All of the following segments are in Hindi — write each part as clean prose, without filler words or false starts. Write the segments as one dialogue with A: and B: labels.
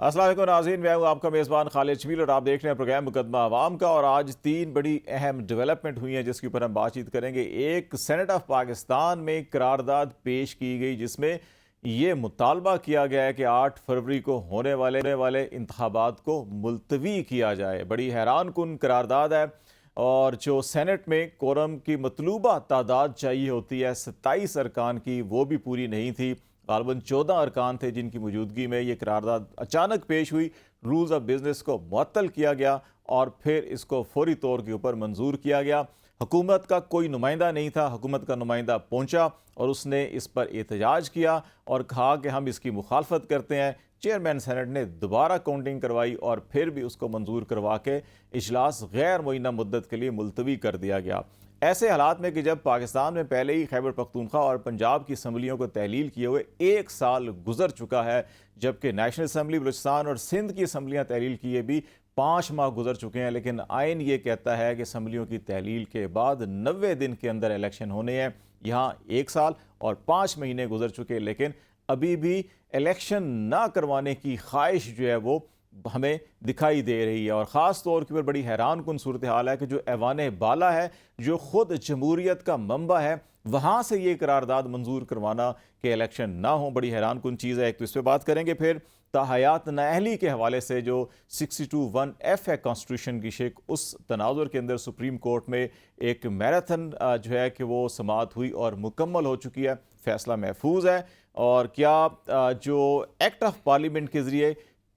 A: अस्सलाम वालेकुम नाज़रीन, मैं हूं आपका मेज़बान खालिद शमील और आप देख रहे हैं प्रोग्राम मुकदमा अवाम का। और आज तीन बड़ी अहम डेवलपमेंट हुई हैं जिसके ऊपर हम बातचीत करेंगे। एक, सेनेट ऑफ पाकिस्तान में करारदाद पेश की गई जिसमें ये मुतालबा किया गया है कि 8 फरवरी को होने वाले इंतखाबात को मुलतवी किया जाए। बड़ी हैरान कुन करारदाद है। और जो सेनेट में कोरम की मतलूबा तादाद चाहिए होती है 27 अरकान की, वो भी पूरी नहीं थी। गालबन 14 अरकान थे जिनकी मौजूदगी में ये करारदाद अचानक पेश हुई। रूल्स ऑफ बिजनेस को मुअत्तल किया गया और फिर इसको फौरी तौर के ऊपर मंजूर किया गया। हुकूमत का कोई नुमाइंदा नहीं था, हुकूमत का नुमाइंदा पहुंचा और उसने इस पर एहतजाज किया और कहा कि हम इसकी मुखालफत करते हैं। चेयरमैन सेनेट ने दोबारा काउंटिंग करवाई और फिर भी उसको मंजूर करवा के इजलास गैर मुअय्यना मुद्दत के लिए मुलतवी कर दिया गया। ऐसे हालात में कि जब पाकिस्तान में पहले ही खैबर पख्तूनख्वा और पंजाब की असम्बलियों को तहलील किए हुए 1 साल गुजर चुका है, जबकि नेशनल असम्बली बलूचिस्तान और सिंध की असम्बलियाँ तहलील किए भी 5 माह गुजर चुके हैं, लेकिन आइन ये कहता है कि असम्बलियों की तहलील के बाद 90 दिन के अंदर इलेक्शन होने हैं। यहाँ 1 साल और 5 महीने गुजर चुके, लेकिन अभी भी इलेक्शन ना करवाने की ख्वाहिश जो है वो हमें दिखाई दे रही है। और ख़ास तौर के ऊपर बड़ी हैरान कुन सूरत हाल है कि जो ऐवान बाला है, जो ख़ुद जमहूरियत का मंबा है, वहाँ से ये करारदाद मंजूर करवाना कि इलेक्शन ना हो, बड़ी हैरान कुन चीज़ है। एक तो इस पर बात करेंगे, फिर ताहयात नाअहली के हवाले से जो 62(1)F है कॉन्स्टिट्यूशन की शेख, उस तनाजुर के अंदर सुप्रीम कोर्ट में एक मैराथन जो है कि वो समाअत हुई और मुकम्मल हो चुकी है। फैसला महफूज है। और क्या जो एक्ट ऑफ पार्लियामेंट के ज़रिए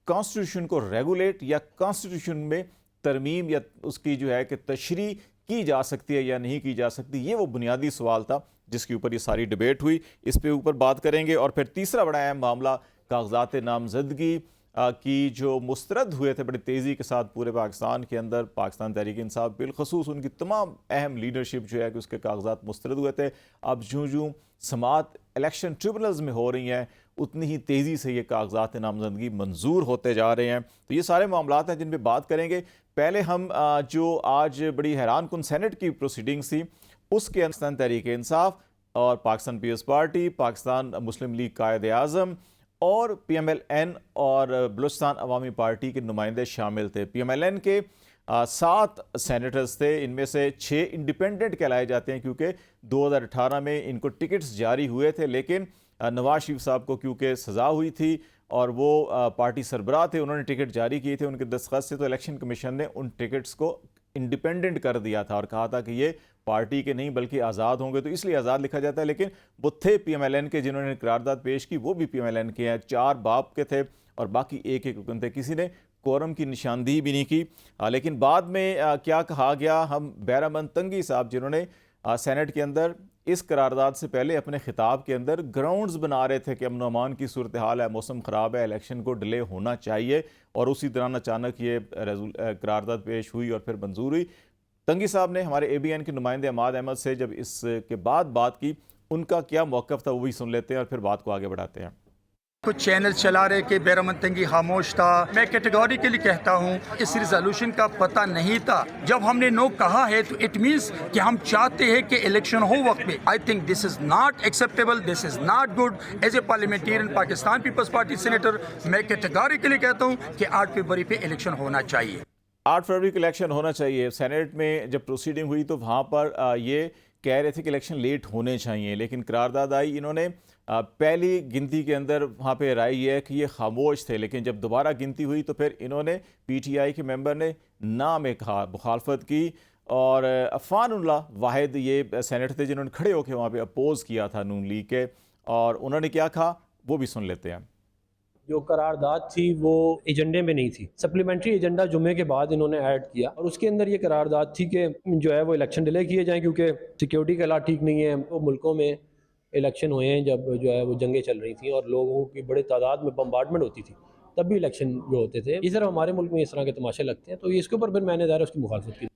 A: कॉन्स्टिट्यूशन को रेगुलेट या कॉन्स्टिट्यूशन में तरमीम या उसकी जो है कि तशरीह की जा सकती है या नहीं की जा सकती, ये वो बुनियादी सवाल था जिसके ऊपर ये सारी डिबेट हुई। इस पे ऊपर बात करेंगे। और फिर तीसरा बड़ा अहम मामला, कागजात नामजदगी की जो मुस्तरद हुए थे बड़ी तेज़ी के साथ पूरे पाकिस्तान के अंदर। पाकिस्तान तहरीक इंसाफ बिलखसूस उनकी तमाम अहम लीडरशिप जो है कि उसके कागजात मुस्तरद हुए थे। अब जूँ जूँ समात इलेक्शन ट्रिब्यूनल्स में हो रही हैं, उतनी ही तेज़ी से ये कागजात नामजदगी मंजूर होते जा रहे हैं। तो ये सारे मामलात हैं जिन पर बात करेंगे। पहले हम जो आज बड़ी हैरान कुन सेनेट की प्रोसीडिंग्स थी उसके पाकिस्तान तहरीक इंसाफ और पाकिस्तान पीपल्स पार्टी, पाकिस्तान मुस्लिम लीग कायद आज़म और PMLN और बलूचिस्तान अवामी पार्टी के नुमाइंदे शामिल थे। PMLN के 7 सेनेटर्स थे, इनमें से 6 इंडिपेंडेंट कहलाए जाते हैं क्योंकि 2018 में इनको टिकट्स जारी हुए थे, लेकिन नवाज शरीफ साहब को क्योंकि सज़ा हुई थी और वो पार्टी सरबराह थे, उन्होंने टिकट जारी किए थे उनके दस्तखत से, तो इलेक्शन कमीशन ने उन टिकट्स को इंडिपेंडेंट कर दिया था और कहा था कि ये पार्टी के नहीं बल्कि आज़ाद होंगे, तो इसलिए आज़ाद लिखा जाता है। लेकिन वो थे PMLN के, जिन्होंने करारदाद पेश की वो भी PMLN के हैं। 4 बाप के थे और बाकी एक रुकन थे। किसी ने कोरम की निशानदेही भी नहीं की। लेकिन बाद में क्या कहा गया, हम बैरामन तंगी साहब जिन्होंने सेनेट के अंदर इस करारदाद से पहले अपने खिताब के अंदर ग्राउंड्स बना रहे थे कि अमन अमान की सूरत हाल है, मौसम ख़राब है, इलेक्शन को डिले होना चाहिए, और उसी दौरान अचानक ये करारदाद पेश हुई और फिर मंजूर हुई। तंगी साहब ने हमारे ABN के नुमाइंदे अमाद अहमद से जब इसके बाद बात की, उनका क्या मौक़िफ़ था वो भी सुन लेते हैं और फिर बात को आगे बढ़ाते हैं।
B: कुछ चैनल चला रहे कि बैरामन तंगी खामोश था। मैं कैटेगोरिकली कहता हूँ इस रिजोल्यूशन का पता नहीं था। जब हमने नो कहा है तो इट मीन्स कि हम चाहते हैं कि इलेक्शन हो वक्त पे। I think this is not acceptable, this is not good. As a parliamentarian, Pakistan Peoples Party senator, मैं कैटेगोरिकली कहता हूँ कि 8 फरवरी पे इलेक्शन होना चाहिए।
A: 8 फरवरी को इलेक्शन होना चाहिए। सेनेट में जब प्रोसीडिंग हुई तो वहाँ पर ये कह रहे थे कि इलेक्शन लेट होने चाहिए, लेकिन करारदाद आई, इन्होंने पहली गिनती के अंदर वहाँ पे राय है कि ये खामोश थे, लेकिन जब दोबारा गिनती हुई तो फिर इन्होंने PTI के मेंबर ने ना में कहा, मुखालफत की। और अफ़ानुल्लाह वाहिद ये सेनेटर थे जिन्होंने खड़े होकर वहाँ पे अपोज़ किया था नून लीग के, और उन्होंने क्या कहा वो भी सुन लेते हैं।
C: जो करारदाद थी वो एजेंडे में नहीं थी, सप्लीमेंट्री एजेंडा जुम्मे के बाद इन्होंने ऐड किया, और उसके अंदर ये करारदाद थी कि जो है वो इलेक्शन डिले किए जाएं क्योंकि सिक्योरिटी के हालात ठीक नहीं है। वो मुल्कों में इलेक्शन हुए हैं जब जो है वो जंगें चल रही थी और लोगों की बड़े तादाद में बम्बार्डमेंट होती थी, तब भी इलेक्शन जो होते थे। इस तरह हमारे मुल्क में इस तरह के तमाशे लगते हैं, तो इसके ऊपर फिर मैंने ज़ाहिर उसकी मुखालफत की।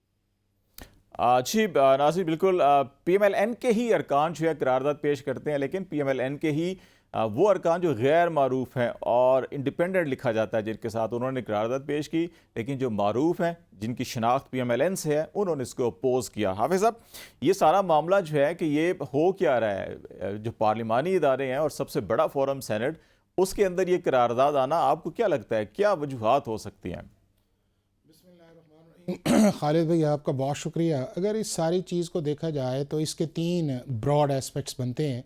A: जी नाज़रीन, बिल्कुल PMLN के ही अरकान जो है करारदाद पेश करते हैं, लेकिन PMLN के ही वो अरकान जो गैर मारूफ हैं और इंडिपेंडेंट लिखा जाता है जिनके साथ उन्होंने करारदाद पेश की, लेकिन जो मारूफ हैं जिनकी शनाख्त PMLN से है उन्होंने इसको अपोज़ किया। हाफिज़ साहब, ये सारा मामला जो है कि ये हो क्या रहा है, जो पार्लिमानी इदारे हैं और सबसे बड़ा फोरम सेनेट, उसके अंदर ये करारदाद आना आपको क्या लगता है, क्या वजूहात हो सकती हैं?
D: खालिद भाई आपका बहुत शुक्रिया। अगर इस सारी चीज़ को देखा जाए तो इसके 3 ब्रॉड एस्पेक्ट्स बनते हैं।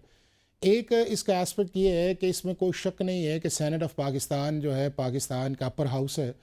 D: एक इसका एस्पेक्ट ये है कि इसमें कोई शक नहीं है कि सेनेट ऑफ पाकिस्तान जो है पाकिस्तान का अपर हाउस है,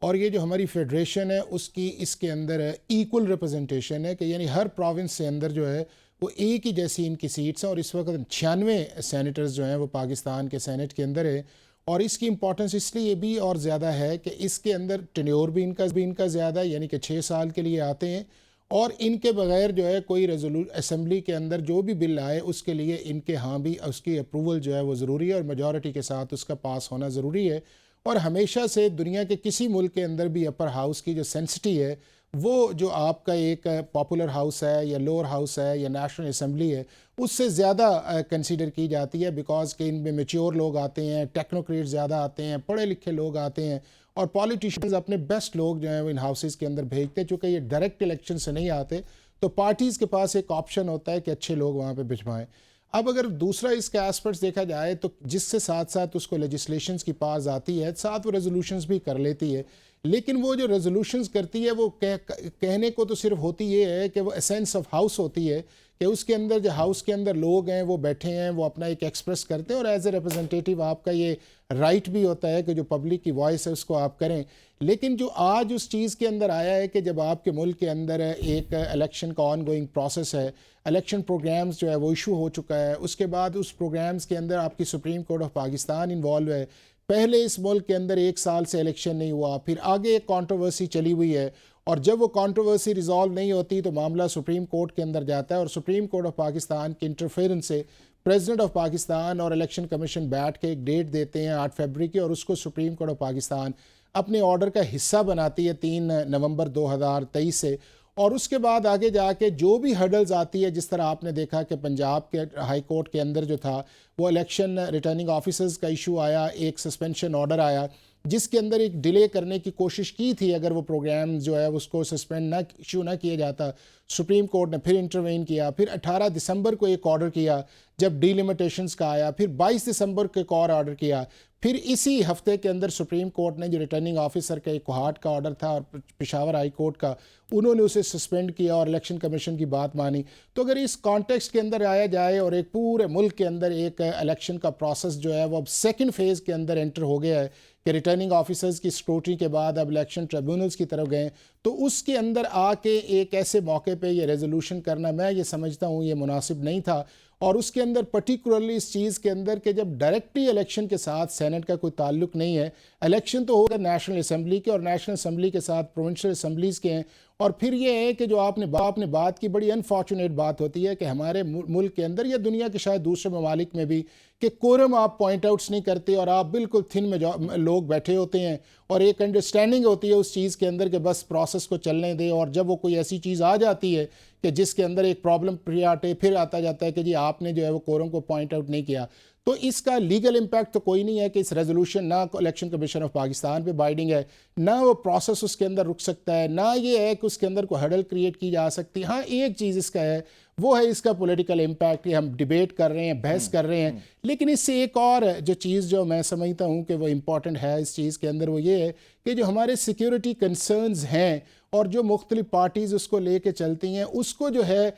D: और ये जो हमारी फेडरेशन है उसकी इसके अंदर इक्वल रिप्रेजेंटेशन है कि यानी हर प्रोविंस से अंदर जो है वो एक ही जैसी इनकी सीट्स हैं, और इस वक्त 96 सेनेटर्स जो हैं वो पाकिस्तान के सेनेट के अंदर है। और इसकी इंपॉर्टेंस इसलिए भी और ज़्यादा है कि इसके अंदर टेन्योर भी इनका ज़्यादा है, यानी कि 6 साल के लिए आते हैं, और इनके बगैर जो है कोई असेंबली के अंदर जो भी बिल आए उसके लिए इनके हाँ भी उसकी अप्रूवल जो है वो ज़रूरी है, और मेजॉरिटी के साथ उसका पास होना ज़रूरी है। और हमेशा से दुनिया के किसी मुल्क के अंदर भी अपर हाउस की जो सेंसिटी है वो जो आपका एक पॉपुलर हाउस है या लोअर हाउस है या नेशनल असेंबली है उससे ज़्यादा कंसीडर की जाती है, बिकॉज के इनमें मेच्योर लोग आते हैं, टेक्नोक्रेट ज़्यादा आते हैं, पढ़े लिखे लोग आते हैं, और पॉलिटिशियंस अपने बेस्ट लोग जो हैं वो इन हाउसेस के अंदर भेजते हैं। चूँकि ये डायरेक्ट इलेक्शन से नहीं आते तो पार्टीज़ के पास एक ऑप्शन होता है कि अच्छे लोग वहाँ पर भिजवाएँ। अब अगर दूसरा इसका एस्पेक्ट्स देखा जाए तो जिससे साथ साथ उसको लेजिस्लेशंस की पास आती है, साथ वो रेजोल्यूशंस भी कर लेती है, लेकिन वो जो रेजोल्यूशंस करती है वो कहने को तो सिर्फ होती ये है कि वो एसेंस ऑफ हाउस होती है कि उसके अंदर जो हाउस के अंदर लोग हैं वो बैठे हैं, वो अपना एक एक्सप्रेस करते हैं, और एज ए रिप्रेजेंटेटिव आपका ये राइट भी होता है कि जो पब्लिक की वॉइस है उसको आप करें। लेकिन जो आज उस चीज़ के अंदर आया है कि जब आपके मुल्क के अंदर एक इलेक्शन का ऑन गोइंग प्रोसेस है, इलेक्शन प्रोग्राम्स जो है वो इशू हो चुका है, उसके बाद उस प्रोग्राम्स के अंदर आपकी supreme court of Pakistan involve है। पहले इस मुल्क के अंदर 1 साल से इलेक्शन नहीं हुआ, फिर आगे एक कंट्रोवर्सी चली हुई है, और जब वो कंट्रोवर्सी रिजॉल्व नहीं होती तो मामला सुप्रीम कोर्ट के अंदर जाता है, और सुप्रीम कोर्ट ऑफ पाकिस्तान के इंटरफेरेंस से प्रेसिडेंट ऑफ पाकिस्तान और इलेक्शन कमीशन बैठ के एक डेट देते हैं 8 फरवरी की, और उसको सुप्रीम कोर्ट ऑफ पाकिस्तान अपने ऑर्डर का हिस्सा बनाती है 3 नवंबर 2023 से। और उसके बाद आगे जाके जो भी हर्डल्स आती है, जिस तरह आपने देखा कि पंजाब के हाई कोर्ट के अंदर जो था वो इलेक्शन रिटर्निंग ऑफिसर्स का इशू आया, एक सस्पेंशन ऑर्डर आया जिसके अंदर एक डिले करने की कोशिश की थी, अगर वो प्रोग्राम जो है उसको सस्पेंड ना इशू ना किया जाता। सुप्रीम कोर्ट ने फिर इंटरवेन किया, फिर 18 दिसंबर को एक ऑर्डर किया जब डिलिमिटेशंस का आया, फिर 22 दिसंबर को एक और ऑर्डर किया, फिर इसी हफ्ते के अंदर सुप्रीम कोर्ट ने जो रिटर्निंग ऑफिसर का एक कोहाट का ऑर्डर था और पेशावर हाई कोर्ट का, उन्होंने उसे सस्पेंड किया और इलेक्शन कमीशन की बात मानी। तो अगर इस कॉन्टेक्स्ट के अंदर आया जाए और एक पूरे मुल्क के अंदर एक इलेक्शन का प्रोसेस जो है वो अब सेकंड फेज़ के अंदर एंटर हो गया है कि रिटर्निंग ऑफिसर्स की स्क्रूटनी के बाद अब इलेक्शन ट्रिब्यूनल्स की तरफ गए, तो उसके अंदर आके एक ऐसे मौके पे ये रेजोल्यूशन करना मैं ये समझता हूँ ये मुनासिब नहीं था। और उसके अंदर पर्टिकुलरली इस चीज़ के अंदर कि जब डायरेक्टली इलेक्शन के साथ सेनेट का कोई ताल्लुक नहीं है, इलेक्शन तो होगा नेशनल असम्बली के और नेशनल असम्बली के साथ प्रोविंशियल असम्बलीज़ के हैं। और फिर ये है कि जो आपने बात की, बड़ी अनफॉर्चुनेट बात होती है कि हमारे मुल्क के अंदर या दुनिया के शायद दूसरे ममालिक में भी कि कोरम आप पॉइंट आउट्स नहीं करते और आप बिल्कुल थिन में लोग बैठे होते हैं और एक अंडरस्टैंडिंग होती है उस चीज़ के अंदर कि बस प्रोसेस को चलने दें, और जब वो कोई ऐसी चीज़ आ जाती है कि जिसके अंदर एक प्रॉब्लम फिर आता जाता है कि जी आपने जो है वो कोरम को पॉइंट आउट नहीं किया, तो इसका लीगल इम्पैक्ट तो कोई नहीं है कि इस रेजोल्यूशन ना इलेक्शन कमीशन ऑफ पाकिस्तान पे बाइंडिंग है, ना वो प्रोसेस उसके अंदर रुक सकता है, ना ये है कि उसके अंदर कोई हडल क्रिएट की जा सकती है। हाँ, एक चीज़ इसका है वो है इसका पॉलिटिकल इम्पैक्ट, कि हम डिबेट कर रहे हैं, बहस कर रहे हैं, लेकिन इससे एक और जो चीज़ जो मैं समझता हूँ कि वो इम्पॉर्टेंट है इस चीज़ के अंदर, वो ये है कि जो हमारे सिक्योरिटी कंसर्न्स हैं और जो मुख्तलिफ पार्टीज़ उसको लेके चलती हैं, उसको जो है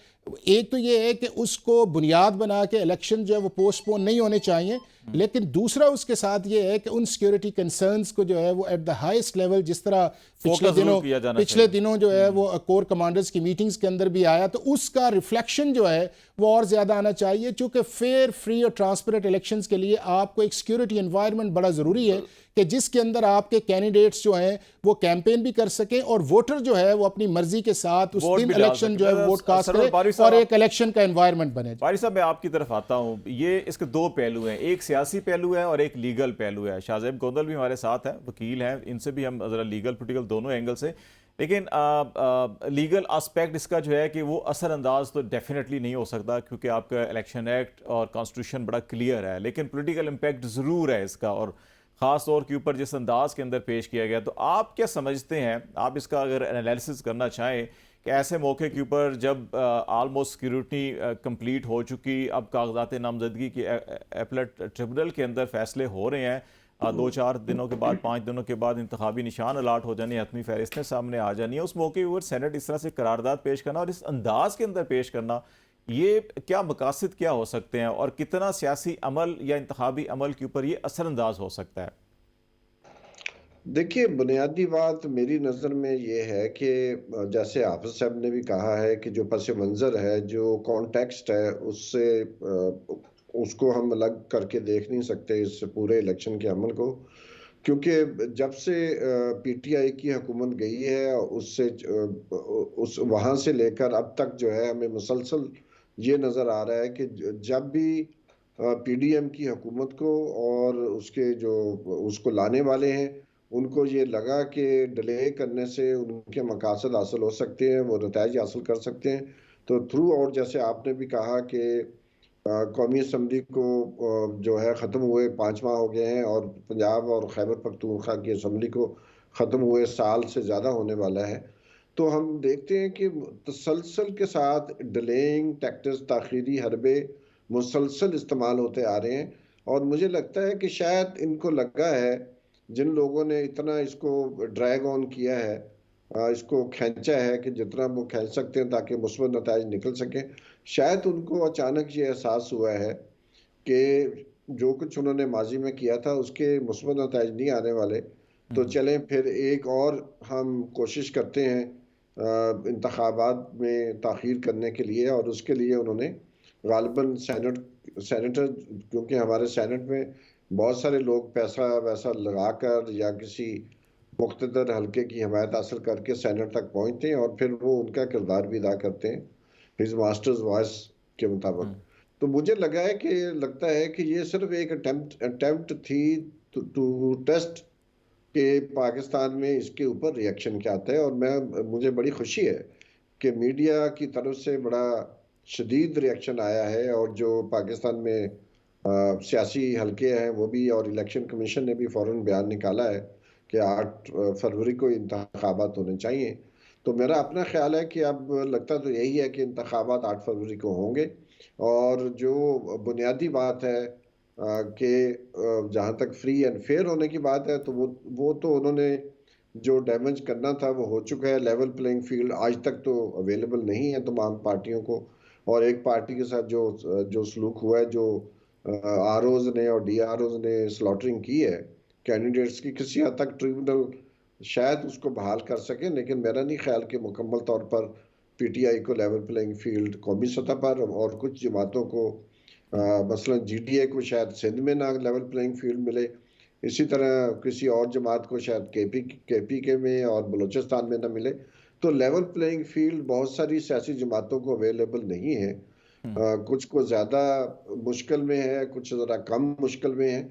D: एक तो ये है कि उसको बुनियाद बना के इलेक्शन जो है वो पोस्टपोन नहीं होने चाहिए, लेकिन दूसरा उसके साथ ये है कि उन सिक्योरिटी कंसर्न्स को जो है वो एट द हाईएस्ट लेवल, जिस तरह पिछले दिनों जो है वो कोर कमांडर्स की मीटिंग्स के अंदर भी आया, तो उसका रिफ्लेक्शन जो है वो और ज़्यादा आना चाहिए। चूँकि फेयर, फ्री और ट्रांसपेरेंट इलेक्शंस के लिए आपको एक सिक्योरिटी एनवायरनमेंट बड़ा ज़रूरी है कि जिसके अंदर आपके कैंडिडेट्स जो हैं वो कैंपेन भी कर सकें और वोटर जो है वो अपनी मर्जी के साथ उस दिन इलेक्शन जो है वोट कास्ट करे और एक इलेक्शन का एनवायरनमेंट बने।
A: बारी साहब, मैं आपकी तरफ आता हूँ, ये इसके दो पहलू हैं, एक सियासी पहलू है और एक लीगल पहलू है। शाहज़ैब गोंदल भी हमारे साथ हैं, वकील हैं, इनसे भी हम ज़रा लीगल पोलिटिकल दोनों एंगल से, लेकिन लीगल आस्पेक्ट इसका जो है कि वो असरअंदाज तो डेफिनेटली नहीं हो सकता क्योंकि आपका इलेक्शन एक्ट और कॉन्स्टिट्यूशन बड़ा क्लियर है, लेकिन पॉलिटिकल इम्पैक्ट ज़रूर है इसका, और ख़ास तौर के ऊपर जिस अंदाज के अंदर पेश किया गया। तो आप क्या समझते हैं, आप इसका अगर एनालिसिस करना चाहें कि ऐसे मौके के ऊपर जब आलमोस्ट स्क्रूटनी कंप्लीट हो चुकी, अब कागजात नामजदगी की एपलेट ट्रिब्यूनल के अंदर फैसले हो रहे हैं, 2-4 दिनों के बाद 5 दिनों के बाद इंतखाबी निशान अलाट हो जाने, हतमी फहरिस्तें सामने आ जानी है, उस मौके पर सेनेट इस तरह से करारदाद पेश करना और इस अंदाज के अंदर पेश करना, ये क्या मकासद क्या हो सकते हैं और कितना सियासी अमल या इंतखाबी अमल के ऊपर ये असरअंदाज हो सकता है?
E: देखिए, बुनियादी बात मेरी नज़र में ये है कि जैसे हाफ़िज़ साहब ने भी कहा है कि जो पस मंज़र है, जो कॉन्टेक्स्ट है, उससे उसको हम अलग करके देख नहीं सकते इस पूरे इलेक्शन के अमल को। क्योंकि जब से पीटीआई की हुकूमत गई है, उससे उस वहाँ से लेकर अब तक जो है हमें मुसलसल ये नज़र आ रहा है कि जब भी पीडीएम की हुकूमत को और उसके जो उसको लाने वाले हैं, उनको ये लगा कि डिले करने से उनके मकासद हासिल हो सकते हैं, वो नताइज हासिल कर सकते हैं। तो थ्रू आउट जैसे आपने भी कहा कि कौमी असम्बली को जो है ख़त्म हुए 5 माह हो गए हैं और पंजाब और खैबर पख्तूनख्वा की असम्बली को ख़त्म हुए साल से ज़्यादा होने वाला है। तो हम देखते हैं कि तसलसल के साथ डिलेइंग टैक्टिक्स, ताख़ीरी हरबे मुसलसल इस्तेमाल होते आ रहे हैं और मुझे लगता है कि शायद इनको लगा है, जिन लोगों ने इतना इसको ड्रैग ऑन किया है, इसको खींचा है कि जितना वो खींच सकते हैं ताकि मुस्बत नताइज निकल सकें, शायद उनको अचानक ये एहसास हुआ है कि जो कुछ उन्होंने माजी में किया था उसके मुस्बत नताइज नहीं आने वाले, तो चलें फिर एक और हम कोशिश करते हैं इंतखाबात में ताख़ीर करने के लिए। और उसके लिए उन्होंने गालिबन सेनेटर, क्योंकि हमारे सेनेट में बहुत सारे लोग पैसा वैसा लगाकर या किसी मुख्तदर हल्के की हिमायत हासिल करके सेनेट तक पहुँचते हैं और फिर वो उनका किरदार भी अदा करते हैं हिज मास्टर्स वॉइस के मुताबिक। तो मुझे लगता है कि ये सिर्फ एक अटेम्प्ट थी टू टेस्ट कि पाकिस्तान में इसके ऊपर रिएक्शन क्या आता है। और मुझे बड़ी खुशी है कि मीडिया की तरफ से बड़ा शदीद रिएक्शन आया है और जो पाकिस्तान में सियासी हल्के हैं वो भी, और इलेक्शन कमीशन ने भी फ़ौरन बयान निकाला है कि 8 फरवरी को इंतखाबात होने चाहिए। तो मेरा अपना ख्याल है कि अब लगता तो यही है कि इंतखाबात 8 फरवरी को होंगे। और जो बुनियादी बात है कि जहाँ तक फ्री एंड फेयर होने की बात है, तो वो तो उन्होंने जो डैमेज करना था वो हो चुका है। लेवल प्लेइंग फील्ड आज तक तो अवेलेबल नहीं है तमाम पार्टियों को, और एक पार्टी के साथ जो सलूक हुआ है, जो आरओज ने और डीआरओज ने स्लॉटरिंग की है कैंडिडेट्स की, किसी हद तक ट्रिब्यूनल शायद उसको बहाल कर सके, लेकिन मेरा नहीं ख्याल कि मुकम्मल तौर पर पीटीआई को लेवल प्लेइंग फील्ड कौमी सतह पर, और कुछ जमातों को मसलन जीडीए को शायद सिंध में ना लेवल प्लेइंग फील्ड मिले, इसी तरह किसी और जमात को शायद केपी के में और बलूचिस्तान में ना मिले। तो लेवल प्लेइंग फील्ड बहुत सारी सियासी जमातों को अवेलेबल नहीं है। कुछ को ज़्यादा मुश्किल में है, कुछ ज़रा कम मुश्किल में है।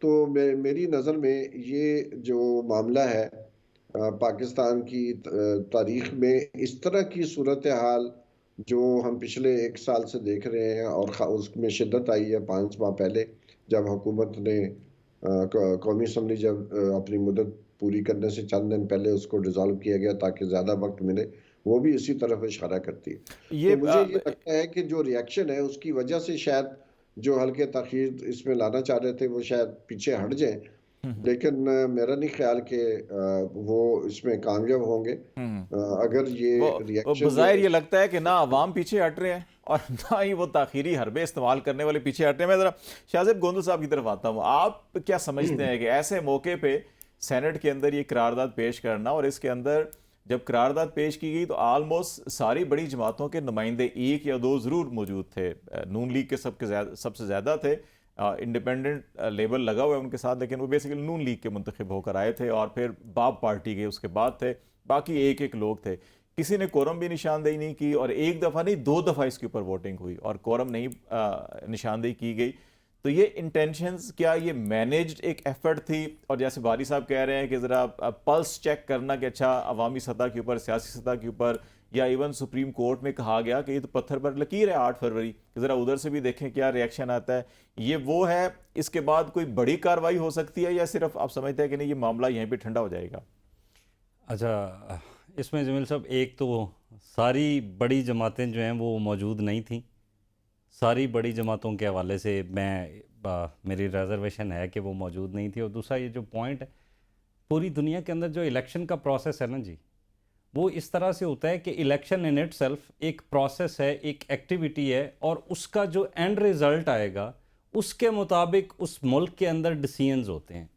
E: तो मेरी नज़र में ये जो मामला है पाकिस्तान की तारीख़ में, इस तरह की सूरत हाल जो हम पिछले 1 साल से देख रहे हैं और उसमें शिद्दत आई है 5 माह पहले, जब हुकूमत ने कौमी असम्बली जब अपनी मुद्दत पूरी करने से चंद दिन पहले उसको डिज़ोल्व किया गया ताकि ज़्यादा वक्त मिले, वो भी इसी तरफ इशारा करती है।
A: ये
E: तो मुझे ये लगता है कि जो रिएक्शन है उसकी वजह से शायद जो हल्के ताख़ीर इसमें लाना चाह रहे थे वो शायद पीछे हट जाएं, लेकिन मेरा नहीं ख्याल कि वो इसमें कामयाब होंगे। अगर ये रिएक्शन
A: बज़ाहिर ये लगता है कि ना अवाम पीछे हट रहे हैं और ना ही वो ताख़ीरी हरबे इस्तेमाल करने वाले पीछे हट रहे हैं। मैं ज़रा शाहज़ेब गोंदल साहब की तरफ आता हूँ, आप क्या समझते हैं कि ऐसे मौके पे सेनेट के अंदर ये करारदाद पेश करना, और इसके अंदर जब करारदाद पेश की गई तो आलमोस्ट सारी बड़ी जमातों के नुमाइंदे 1 या 2 ज़रूर मौजूद थे, नून लीग के सबसे ज़्यादा थे, इंडिपेंडेंट लेबल लगा हुआ है उनके साथ, लेकिन वो बेसिकली नून लीग के मुंतखब होकर आए थे, और फिर बाब पार्टी के उसके बाद थे, बाकी एक लोग थे। किसी ने कोरम भी निशानदेही नहीं की, और 1 दफ़ा नहीं 2 दफ़ा इसके ऊपर वोटिंग हुई और कोरम नहीं निशानदेही की गई। तो ये इंटेंशंस, क्या ये मैनेज्ड एक एफर्ट थी? और जैसे बारी साहब कह रहे हैं कि ज़रा पल्स चेक करना कि अच्छा अवामी सतह के ऊपर, सियासी सतह के ऊपर, या इवन सुप्रीम कोर्ट में कहा गया कि ये तो पत्थर पर लकीर है 8 फरवरी, कि ज़रा उधर से भी देखें क्या रिएक्शन आता है, ये वो है? इसके बाद कोई बड़ी कार्रवाई हो सकती है या सिर्फ आप समझते हैं कि नहीं ये मामला यहीं पे ठंडा हो जाएगा?
F: अच्छा, इसमें जमील साहब, एक तो सारी बड़ी जमातें जो हैं वो मौजूद नहीं थी। सारी बड़ी जमातों के हवाले से मेरी रिजर्वेशन है कि वो मौजूद नहीं थी। और दूसरा ये जो पॉइंट है, पूरी दुनिया के अंदर जो इलेक्शन का प्रोसेस है ना जी, वो इस तरह से होता है कि इलेक्शन इन इट सेल्फ एक प्रोसेस है, एक एक्टिविटी है, और उसका जो एंड रिज़ल्ट आएगा उसके मुताबिक उस मुल्क के अंदर डिसीजंस होते हैं।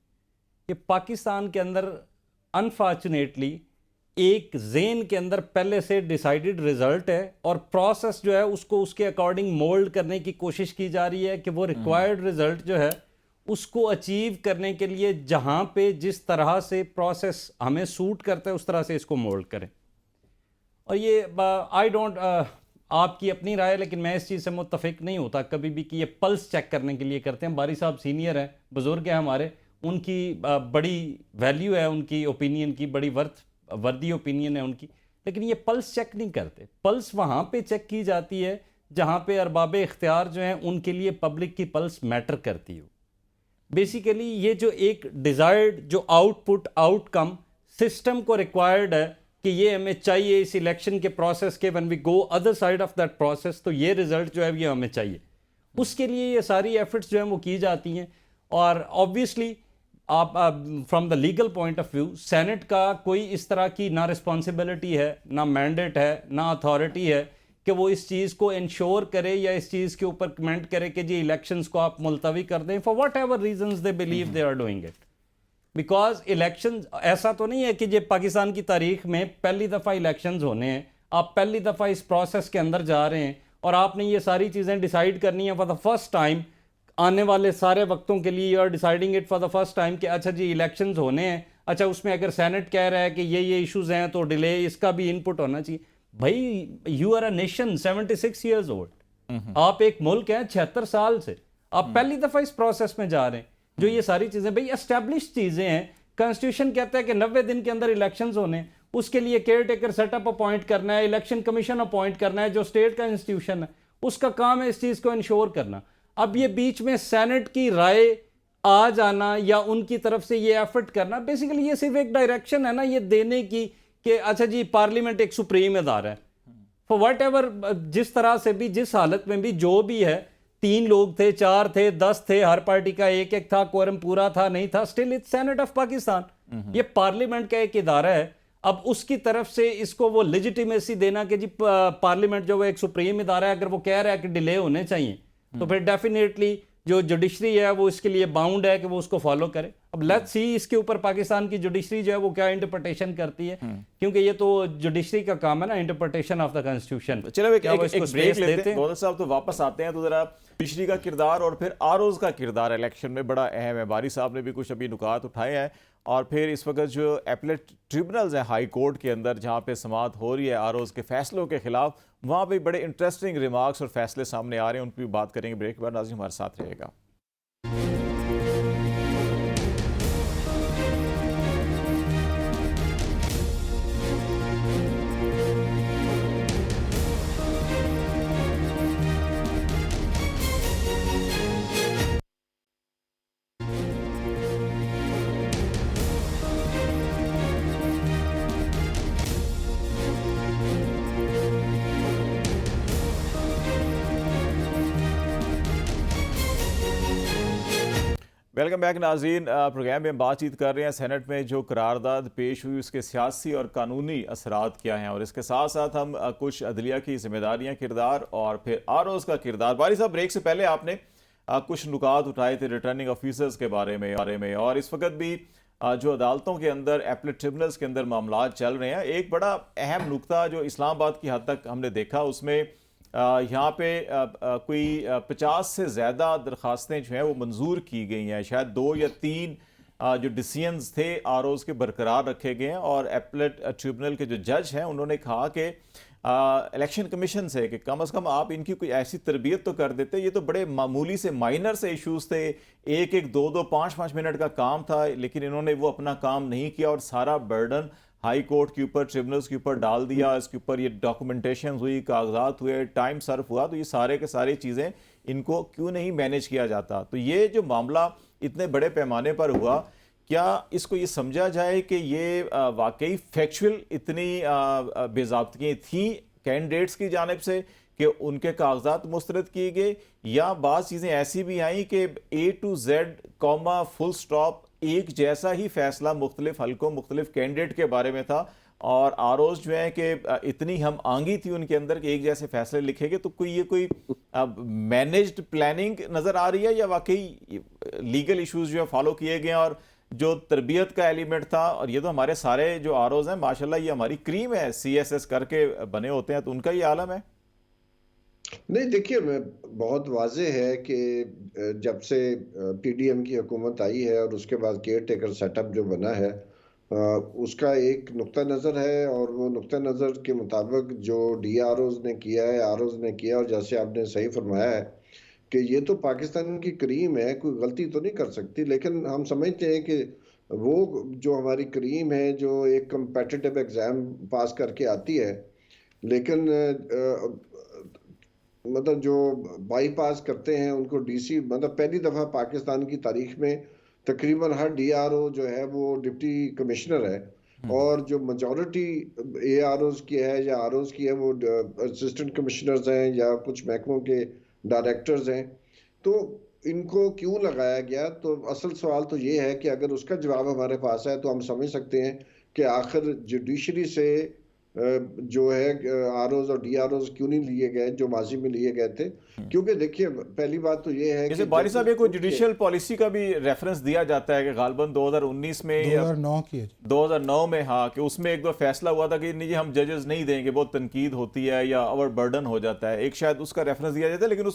F: ये पाकिस्तान के अंदर अनफॉर्चुनेटली एक जेन के अंदर पहले से डिसाइडेड रिजल्ट है, और प्रोसेस जो है उसको उसके अकॉर्डिंग मोल्ड करने की कोशिश की जा रही है कि वो रिक्वायर्ड रिजल्ट जो है उसको अचीव करने के लिए जहाँ पे जिस तरह से प्रोसेस हमें सूट करता है उस तरह से इसको मोल्ड करें। और ये आई डोंट आपकी अपनी राय, लेकिन मैं इस चीज़ से मुत्तफिक नहीं होता कभी भी कि ये पल्स चेक करने के लिए करते हैं। बारी साहब सीनियर हैं, बुज़ुर्ग हैं हमारे, उनकी बड़ी वैल्यू है उनकी ओपिनियन की, बड़ी वर्दी ओपिनियन है उनकी, लेकिन ये पल्स चेक नहीं करते। पल्स वहाँ पे चेक की जाती है जहाँ पे अरबाब इख्तियार जो हैं उनके लिए पब्लिक की पल्स मैटर करती हो। बेसिकली ये जो एक डिज़ायर्ड जो आउटपुट आउटकम सिस्टम को रिक्वायर्ड है कि ये हमें चाहिए इस इलेक्शन के प्रोसेस के, when we go other side of that process, तो ये रिज़ल्ट जो है ये हमें चाहिए। उसके लिए ये सारी एफर्ट्स जो हैं वो की जाती हैं। और ऑब्वियसली आप from the legal point of view senate का कोई इस तरह की ना रिस्पॉन्सिबिलिटी है, ना मैंडेट है, ना अथॉरिटी है कि वो इस चीज़ को इंश्योर करे या इस चीज़ के ऊपर कमेंट करे कि जी इलेक्शंस को आप मुलतवी कर दें for whatever reasons they believe they are doing it. Because election ऐसा तो नहीं है कि ये पाकिस्तान की तारीख में पहली दफ़ा इलेक्शंस होने हैं, आप पहली दफ़ा इस प्रोसेस के अंदर जा रहे हैं और आपने ये सारी चीज़ें डिसाइड करनी है फॉर द फर्स्ट टाइम। आने वाले सारे वक्तों के लिए you are deciding it for the first time कि अच्छा जी इलेक्शंस होने हैं, अच्छा उसमें अगर सेनेट कह रहा है कि ये इश्यूज़ हैं तो डिले इसका भी इनपुट होना चाहिए। भाई you are a nation 76 years old, आप एक मुल्क हैं 76 साल से, आप पहली दफ़ा इस प्रोसेस में जा रहे हैं। जो ये सारी चीज़ें भाई एस्टेब्लिश चीज़ें हैं, कॉन्स्टिट्यूशन कहता है कि 90 दिन के अंदर इलेक्शंस होने, उसके लिए केयर टेकर सेटअप अपॉइंट करना है, इलेक्शन कमीशन अपॉइंट करना है जो स्टेट का इंस्टीट्यूशन है, उसका काम है इस चीज़ को इंश्योर करना। अब ये बीच में सेनेट की राय आ जाना या उनकी तरफ से ये एफर्ट करना, बेसिकली ये सिर्फ एक डायरेक्शन है ना ये देने की कि अच्छा जी पार्लियामेंट एक सुप्रीम इदारा है फॉर वट एवर, जिस तरह से भी जिस हालत में भी जो भी है, 3 लोग थे, 4 थे, 10 थे, हर पार्टी का एक एक था, कोरम पूरा था नहीं था, still it's senate of Pakistan. ये पार्लियामेंट का एक इदारा है। अब उसकी तरफ से इसको वो लेजिटिमेसी देना कि जी पार्लियामेंट जो वो एक सुप्रीम इदारा है, अगर वो कह रहा है कि डिले होने चाहिए तो फिर डेफिनेटली जो जुडिशरी है वो इसके लिए बाउंड है कि वो उसको फॉलो करे। अब लेट्स सी इसके ऊपर पाकिस्तान की जुडिशरी जो है वो क्या इंटरप्रिटेशन करती है, क्योंकि ये तो जुडिशरी का काम है ना, इंटरप्रिटेशन ऑफ द कॉन्स्टिट्यूशन।
A: चलो एक ब्रेक लेते हैं गौदर साहब, तो वापस आते हैं तो जरा जुडिशरी का किरदार और फिर आरओज का किरदार इलेक्शन में बड़ा अहम है। बारी साहब ने भी कुछ अभी नुकात उठाए हैं, और फिर इस वक्त जो एपलेट ट्रिब्यूनल्स हैं हाई कोर्ट के अंदर जहाँ पे समाअत हो रही है आरओज के फैसलों के खिलाफ, वहाँ पे बड़े इंटरेस्टिंग रिमार्क्स और फैसले सामने आ रहे हैं, उन पर भी बात करेंगे। ब्रेक के बाद नाज़रीन हमारे साथ रहेगा। वेलकम बैक नाज़रीन। प्रोग्राम में हम बातचीत कर रहे हैं सेनेट में जो करारदाद पेश हुई उसके सियासी और कानूनी असरात क्या हैं, और इसके साथ साथ हम कुछ अदलिया की जिम्मेदारियां, किरदार और फिर आरओज़ का किरदार। बारी साहब ब्रेक से पहले आपने कुछ नुकात उठाए थे रिटर्निंग ऑफिसर्स के बारे में, और इस वक्त भी जो अदालतों के अंदर एपलेट ट्रिब्यूनल्स के अंदर मामला चल रहे हैं, एक बड़ा अहम नुकता जो इस्लामाबाद की हद तक हमने देखा उसमें यहाँ पे कोई 50 से ज़्यादा दरख्वास्तें जो हैं वो मंजूर की गई हैं। शायद 2 या 3 जो डिसीजंस थे आरओज़ के बरकरार रखे गए हैं, और एपलेट ट्रिब्यूनल के जो जज हैं उन्होंने कहा कि इलेक्शन कमीशन से कि कम से कम आप इनकी कोई ऐसी तरबियत तो कर देते, ये तो बड़े मामूली से माइनर से इश्यूज़ थे, 1-1, 2-2, 5-5 मिनट का काम था, लेकिन इन्होंने वो अपना काम नहीं किया और सारा बर्डन हाई कोर्ट के ऊपर, ट्रिब्यूनल्स के ऊपर डाल दिया। इसके ऊपर ये डॉक्यूमेंटेशन हुई, कागजात हुए, टाइम सर्व हुआ, तो ये सारे के सारी चीज़ें इनको क्यों नहीं मैनेज किया जाता? तो ये जो मामला इतने बड़े पैमाने पर हुआ, क्या इसको ये समझा जाए कि ये वाकई फैक्चुअल इतनी बेज़ाब्तियाँ थी कैंडिडेट्स की जानिब से कि उनके कागजात मुस्तरद किए गए, या बाज़ चीज़ें ऐसी भी आई कि A to Z comma full stop एक जैसा ही फैसला मुख्तलिफ हलकों मुख्तलिफ कैंडिडेट के बारे में था, और आरोज जो है कि इतनी हम आंगी थी उनके अंदर कि एक जैसे फैसले लिखे गए? तो कोई मैनेज्ड प्लानिंग नज़र आ रही है, या वाकई लीगल इश्यूज जो है फॉलो किए गए और जो तरबियत का एलिमेंट था? और ये तो हमारे सारे जो आरोज हैं माशाल्लाह ये हमारी क्रीम है, CSS करके बने होते हैं, तो उनका ये आलम है?
E: नहीं, देखिए, बहुत वाज़ेह है कि जब से PDM की हुकूमत आई है और उसके बाद केयर टेकर सेटअप जो बना है, उसका एक नुक्ता नज़र है, और वो नुक्ता नज़र के मुताबिक जो DROs ने किया है, ROs ने किया, और जैसे आपने सही फरमाया है कि ये तो पाकिस्तान की क्रीम है, कोई गलती तो नहीं कर सकती, लेकिन हम समझते हैं कि वो जो हमारी क्रीम है जो एक कम्पेटिटिव एग्ज़ाम पास करके आती है, लेकिन मतलब जो बाईपास करते हैं उनको DC, मतलब पहली दफ़ा पाकिस्तान की तारीख में तकरीबन हर DRO जो है वो डिप्टी कमिश्नर है, और जो मेजॉरिटी AROs की है या ROs की है वो असिस्टेंट कमिश्नर्स हैं या कुछ महकमों के डायरेक्टर्स हैं। तो इनको क्यों लगाया गया? तो असल सवाल तो ये है कि अगर उसका जवाब हमारे पास है तो हम समझ सकते हैं कि आखिर जुडिशरी से जो है ROs और DROs क्यों नहीं लिए गए जो माजी में लिए गए थे। क्योंकि देखिए, पहली बात तो ये है
A: जैसे बारी साहब, एक जुडिशियल पॉलिसी का भी रेफरेंस दिया जाता है कि गालबन 2019 में
D: 2009 की
A: 2009 में, हाँ, कि उसमें एक दो फैसला हुआ था कि नहीं जी हम जजेस नहीं देंगे, बहुत तनकीद होती है या ओवर बर्डन हो जाता है, एक शायद उसका रेफरेंस दिया जाता है। लेकिन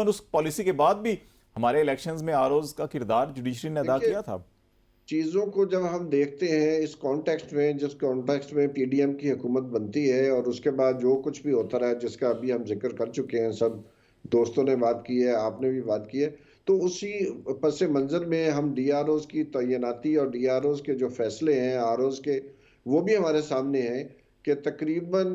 A: उस पॉलिसी के बाद भी हमारे इलेक्शंस में ROs का किरदार जुडिशरी ने अदा किया था।
E: चीज़ों को जब हम देखते हैं इस कॉन्टेक्स्ट में, जिस कॉन्टेक्स्ट में PDM की हुकूमत बनती है और उसके बाद जो कुछ भी होता रहा, जिसका अभी हम जिक्र कर चुके हैं, सब दोस्तों ने बात की है, आपने भी बात की है, तो उसी पस मंज़र में हम DROs की तैनाती और DROs के जो फैसले हैं ROs के, वो भी हमारे सामने हैं कि तकरीबन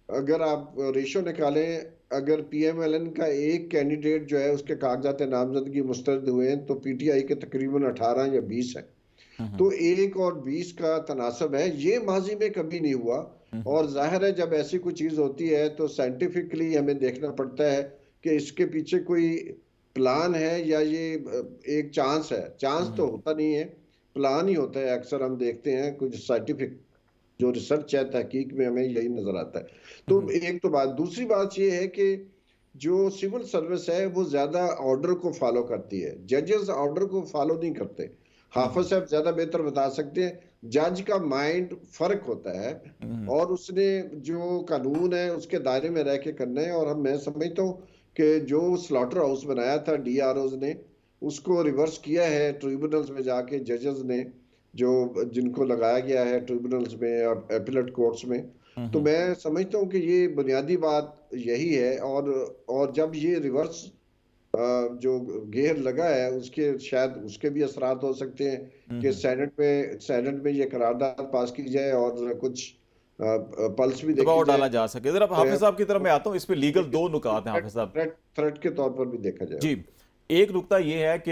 E: अगर आप रेशो निकालें, अगर PMLN का एक कैंडिडेट जो है उसके कागजात नामजदगी मुस्तरद हुए हैं तो PTI के तकरीबन 18 या 20 हैं। तो 1 और 20 का तनासब है, ये माजी में कभी नहीं हुआ। और जाहिर है जब ऐसी कोई चीज़ होती है तो साइंटिफिकली हमें देखना पड़ता है कि इसके पीछे कोई प्लान है या ये एक चांस है। चांस तो होता नहीं है, प्लान ही होता है। अक्सर हम देखते हैं कुछ साइंटिफिक जो रिसर्च है, तहकीक में हमें यही नजर आता है। तो एक तो बात, दूसरी बात ये है कि जो सिविल सर्विस है वो ज्यादा ऑर्डर को फॉलो करती है, जजेस ऑर्डर को फॉलो नहीं करते। हाफिज साहब ज्यादा बेहतर बता सकते हैं, जज का माइंड फर्क होता है और उसने जो कानून है उसके दायरे में रह के करना है। और मैं समझता हूँ कि जो स्लॉटर हाउस बनाया था DROs ने, उसको रिवर्स किया है ट्रिब्यूनल्स में जाके जजेस ने, जो जिनको लगाया गया है ट्रिब्यूनल्स में और एपीलेट कोर्ट्स में। तो मैं समझता हूँ कि ये बुनियादी बात यही है। और जब ये रिवर्स जो गेयर लगा है उसके शायद उसके भी असरात हो सकते हैं कि सेनेट में ये करारदाद पास की जाए और कुछ पल्स भी
A: दबाव डाला जा सके। इधर हाफिज साहब की तरफ मैं आता हूँ, इस पे लीगल दो नुकात हैं हाफिज साहब।
E: थ्रेट के तौर पर भी देखा जाए
A: जी। एक नुकता ये है कि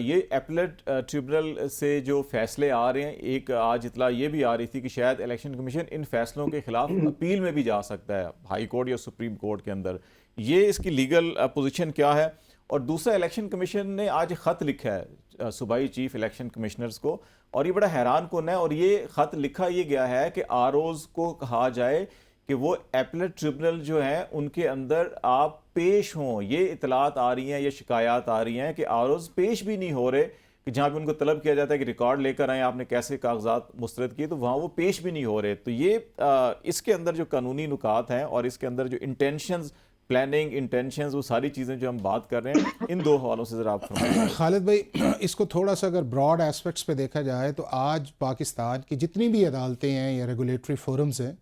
A: ये एपीलेट ट्रिब्यूनल से जो फैसले आ रहे हैं, एक आज इतला ये भी आ रही थी कि शायद इलेक्शन कमीशन इन फैसलों के खिलाफ अपील में भी जा सकता है हाई कोर्ट या सुप्रीम कोर्ट के अंदर। ये इसकी लीगल पोजीशन क्या है? और दूसरा, इलेक्शन कमीशन ने आज ख़त लिखा है सूबाई चीफ इलेक्शन कमिश्नर्स को, और ये बड़ा हैरान कुन है। और ये ख़त लिखा ये गया है कि ROs को कहा जाए कि वो एपीलेट ट्रिब्यूनल जो है उनके अंदर आप पेश हों। ये इतलात आ रही हैं, ये शिकायत आ रही हैं कि ROs पेश भी नहीं हो रहे, कि जहाँ भी उनको तलब किया जाता है कि रिकॉर्ड लेकर आए आपने कैसे कागजात मुस्तरद किए, तो वहाँ वो पेश भी नहीं हो रहे। तो ये इसके अंदर जो कानूनी नुकात हैं और इसके अंदर जो इंटेंशंस, प्लानिंग, इंटेंशंस, वो सारी चीज़ें जो हम बात कर रहे हैं, इन दो हवालों से ज़रा आप फरमाइए।
D: खालिद भाई, इसको थोड़ा सा अगर ब्रॉड एस्पेक्ट्स पे देखा जाए तो आज पाकिस्तान की जितनी भी अदालतें हैं या रेगुलेटरी फोरम्स हैं,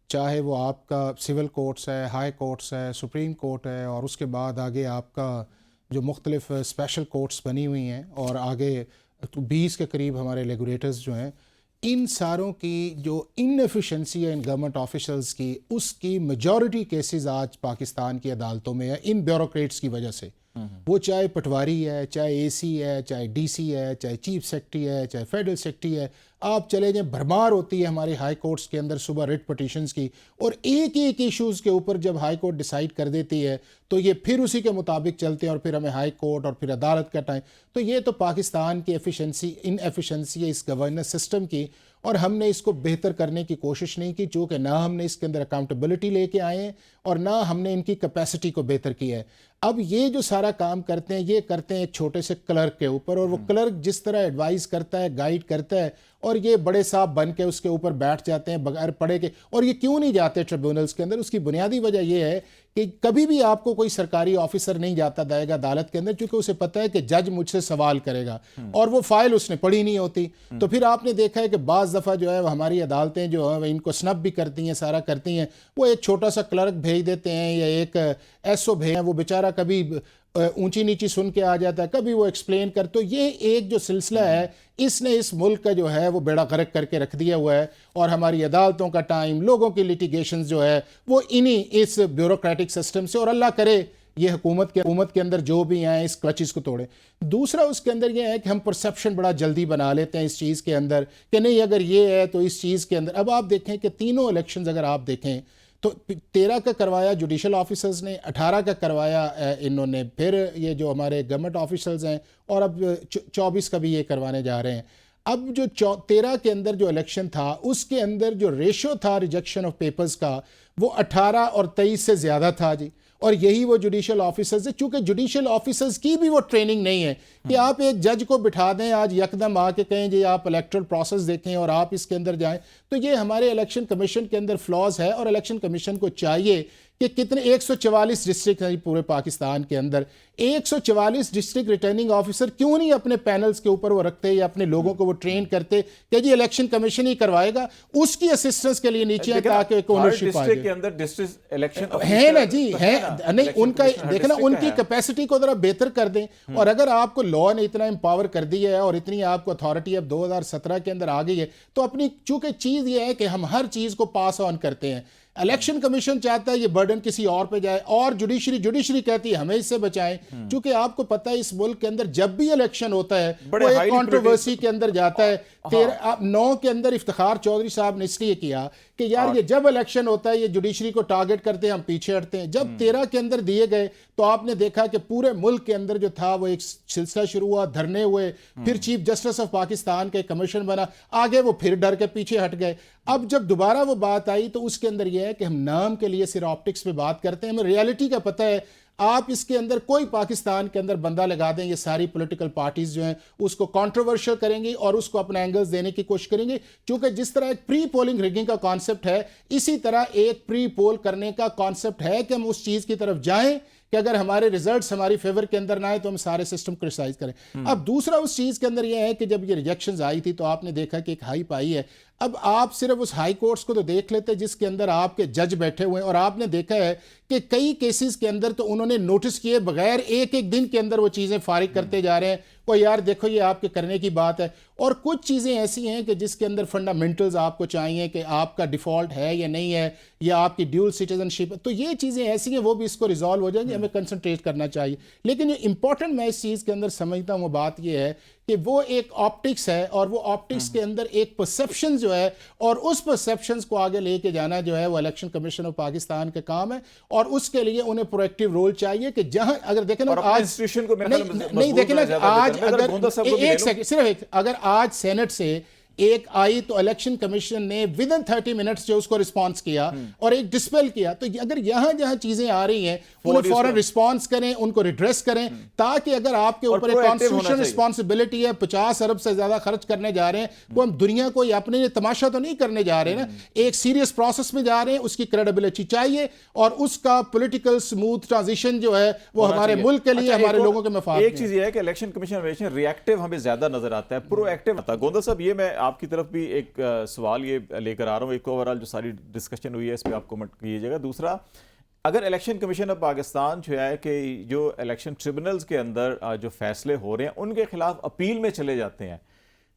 D: चाहे वो आपका सिविल कोर्ट्स है, हाई कोर्ट्स है, सुप्रीम कोर्ट है, और उसके बाद आगे आपका जो मुख्तलिफ स्पेशल कोर्ट्स बनी हुई हैं, और आगे 20 के करीब हमारे रेगुलेटर्स जो हैं, इन सारों की जो इनएफिशिएंसी है इन गवर्नमेंट ऑफिशल्स की, उसकी मेजॉरिटी केसेस आज पाकिस्तान की अदालतों में है इन ब्यूरोक्रेट्स की वजह से। वो चाहे पटवारी है, चाहे एसी है, चाहे डीसी है, चाहे चीफ सेक्रेटरी है, चाहे फेडरल सेक्रेटरी है, आप चले जाएं, भरमार होती है हमारे हाई कोर्ट्स के अंदर सुबह रिट पटिशन्स की, और एक एक इश्यूज़ के ऊपर जब हाई कोर्ट डिसाइड कर देती है तो ये फिर उसी के मुताबिक चलते हैं और फिर हमें हाई कोर्ट और फिर अदालत का टाइम। तो ये तो पाकिस्तान की इनएफिशिएंसी है इस गवर्नेंस सिस्टम की, और हमने इसको बेहतर करने की कोशिश नहीं की, चूँकि ना हमने इसके अंदर अकाउंटेबिलिटी लेके आए हैं और ना हमने इनकी कैपेसिटी को बेहतर किया है। अब ये जो सारा काम करते हैं, ये करते हैं एक छोटे से क्लर्क के ऊपर, और वो क्लर्क जिस तरह एडवाइस करता है, गाइड करता है, और ये बड़े साहब बन के उसके ऊपर बैठ जाते हैं बगैर पढ़े के। और ये क्यों नहीं जाते ट्रिब्यूनल्स के अंदर? उसकी बुनियादी वजह यह है कि कभी भी आपको कोई सरकारी ऑफिसर नहीं जाता जाएगा अदालत के अंदर, क्योंकि उसे पता है कि जज मुझसे सवाल करेगा और वो फाइल उसने पढ़ी नहीं होती। तो फिर आपने देखा है कि बाज़ दफ़ा जो है हमारी अदालतें जो है इनको स्नब भी करती हैं, सारा करती हैं। वो एक छोटा सा क्लर्क भेज देते हैं या एक एसओ भेज, वो बेचारा कभी ऊंची नीची सुन के आ जाता है, कभी वो एक्सप्लेन कर। तो ये एक जो सिलसिला है, इसने इस मुल्क का जो है वो बेड़ा गर्क करके रख दिया हुआ है, और हमारी अदालतों का टाइम, लोगों की लिटिगेशंस जो है वो इन्हीं इस ब्यूरोक्रेटिक सिस्टम से, और अल्लाह करे ये हुकूमत के अंदर जो भी आए इस क्लचेस को तोड़े। दूसरा उसके अंदर ये है कि हम परसेप्शन बड़ा जल्दी बना लेते हैं इस चीज़ के अंदर कि नहीं अगर ये है तो इस चीज़ के अंदर। अब आप देखें कि तीनों इलेक्शंस अगर आप देखें तो 13 का करवाया जुडिशल ऑफिसर्स ने, 18 का करवाया इन्होंने, फिर ये जो हमारे गवर्नमेंट ऑफिसर्स हैं, और अब 24 का भी ये करवाने जा रहे हैं। अब जो 13 के अंदर जो इलेक्शन था उसके अंदर जो रेशो था रिजेक्शन ऑफ पेपर्स का, वो 18 और 23 से ज़्यादा था जी। और यही वो जुडिशल ऑफिसर्स है, चूंकि जुडिशल ऑफिसर्स की भी वो ट्रेनिंग नहीं है कि आप एक जज को बिठा दें आज यकदम आके कहें जी आप इलेक्टोरल प्रोसेस देखें और आप इसके अंदर जाएं। तो ये हमारे इलेक्शन कमीशन के अंदर फ्लॉज है, और इलेक्शन कमीशन को चाहिए कि कितने 144 डिस्ट्रिक्ट हैं पूरे पाकिस्तान के अंदर, 144 डिस्ट्रिक्ट रिटर्निंग ऑफिसर क्यों नहीं अपने पैनल्स के ऊपर वो रखते या अपने लोगों को वो ट्रेन करते कि जी इलेक्शन कमीशन ही करवाएगा, उसकी असिस्टेंस के लिए नीचे है ताकि एक ओनरशिप आ
A: डिस्ट्रिक्ट के अंदर डिस्ट्रिक्ट इलेक्शन
D: है ना जी, है नहीं उनका देखना, उनकी कैपेसिटी को जरा बेहतर कर दें। और अगर आपको लॉ ने इतना एम्पावर कर दिया है और इतनी आपको अथॉरिटी अब 2017 के अंदर आ गई है, तो अपनी चूंकि चीज़ ये है कि हम हर चीज़ को पास ऑन करते हैं। इलेक्शन कमीशन चाहता है ये बर्डन किसी और पे जाए, और जुडिशरी कहती है हमें इससे बचाएं, क्योंकि आपको पता है इस मुल्क के अंदर जब भी इलेक्शन होता है वो एक कंट्रोवर्सी के अंदर जाता है। 9 के अंदर इफ्तिखार चौधरी साहब ने इसलिए किया कि यार ये जब इलेक्शन होता है ये जुडिशरी को टारगेट करते हैं, हम पीछे हटते हैं। जब 13 के अंदर दिए गए तो आपने देखा कि पूरे मुल्क के अंदर जो था वो एक सिलसिला शुरू हुआ, धरने हुए, फिर चीफ जस्टिस ऑफ पाकिस्तान का कमीशन बना, आगे वो फिर डर के पीछे हट गए। अब जब दोबारा वो बात आई तो उसके अंदर यह है कि हम नाम के लिए सिर्फ ऑप्टिक्स पे बात करते हैं, हमें रियलिटी का पता है। आप इसके अंदर कोई पाकिस्तान के अंदर बंदा लगा दें, ये सारी पॉलिटिकल पार्टीज जो हैं उसको कंट्रोवर्शियल करेंगी और उसको अपने एंगल्स देने की कोशिश करेंगे। क्योंकि जिस तरह एक प्री पोलिंग रिगिंग का कॉन्सेप्ट है, इसी तरह एक प्री पोल करने का कॉन्सेप्ट है कि हम उस चीज़ की तरफ जाएं कि अगर हमारे रिजल्ट्स हमारी फेवर के अंदर ना आए तो हम सारे सिस्टम क्रिटिसाइज करें। अब दूसरा उस चीज़ के अंदर यह है कि जब ये रिजेक्शंस आई थी तो आपने देखा कि एक हाइप आई है। अब आप सिर्फ उस हाई कोर्ट्स को तो देख लेते जिसके अंदर आपके जज बैठे हुए हैं, और आपने देखा है कि कई केसेस के अंदर तो उन्होंने नोटिस किए बगैर एक दिन के अंदर वो चीज़ें फारिग करते जा रहे हैं। वो यार देखो ये आपके करने की बात है। और कुछ चीज़ें ऐसी हैं कि जिसके अंदर फंडामेंटल्स आपको चाहिए कि आपका डिफ़ॉल्ट है या नहीं है, या आपकी ड्यूल सिटीजनशिप, तो ये चीज़ें ऐसी हैं वो भी इसको रिजॉल्व हो जाएंगी। हमें कंसंट्रेट करना चाहिए। लेकिन जो इंपॉर्टेंट मैं इस चीज़ के अंदर समझता हूँ वो बात ये है कि वो एक ऑप्टिक्स है, और वो ऑप्टिक्स के अंदर एक परसेप्शन जो है, और उस परसेप्शंस को आगे लेके जाना जो है वो इलेक्शन कमीशन ऑफ पाकिस्तान का काम है। और उसके लिए उन्हें प्रोएक्टिव रोल चाहिए कि जहां अगर देखें ना आज
A: इंस्टीट्यूशन को
D: नहीं देखें ना आज अगर एक सेकंड सिर्फ एक, अगर आज सेनेट से एक आई तो इलेक्शन कमीशन ने विद इन 30 मिनट्स जो उसको रिस्पांस किया और एक डिस्पेल किया। तो अगर यहां जहां चीजें आ रही हैं उन्हें फौरन रिस्पांस करें, उनको रिड्रेस करें, ताकि अगर आपके ऊपर एक कॉन्स्टिट्यूशनल रिस्पांसिबिलिटी है, 50 अरब से ज्यादा खर्च करने जा रहे हैं, वो हम दुनिया को अपने लिए तमाशा तो नहीं करने जा रहे हैं ना, एक सीरियस प्रोसेस में जा रहे हैं, उसकी क्रेडिबिलिटी चाहिए और उसका पॉलिटिकल स्मूथ ट्रांजिशन जो है वो हमारे मुल्क के लिए, हमारे लोगों के मफाद।
A: एक चीज ये है कि इलेक्शन कमीशन हमेशा रिएक्टिव हमें ज्यादा नजर आता है, प्रोएक्टिव आता है। गोंदा साहब, ये मैं आपकी तरफ भी एक सवाल ये लेकर आ रहा हूँ। एक ओवरऑल जो सारी डिस्कशन हुई है इस पर आप कमेंट कीजिएगा। दूसरा, अगर इलेक्शन कमीशन ऑफ पाकिस्तान जो है कि जो इलेक्शन ट्रिब्यूनल्स के अंदर जो फैसले हो रहे हैं उनके खिलाफ अपील में चले जाते हैं,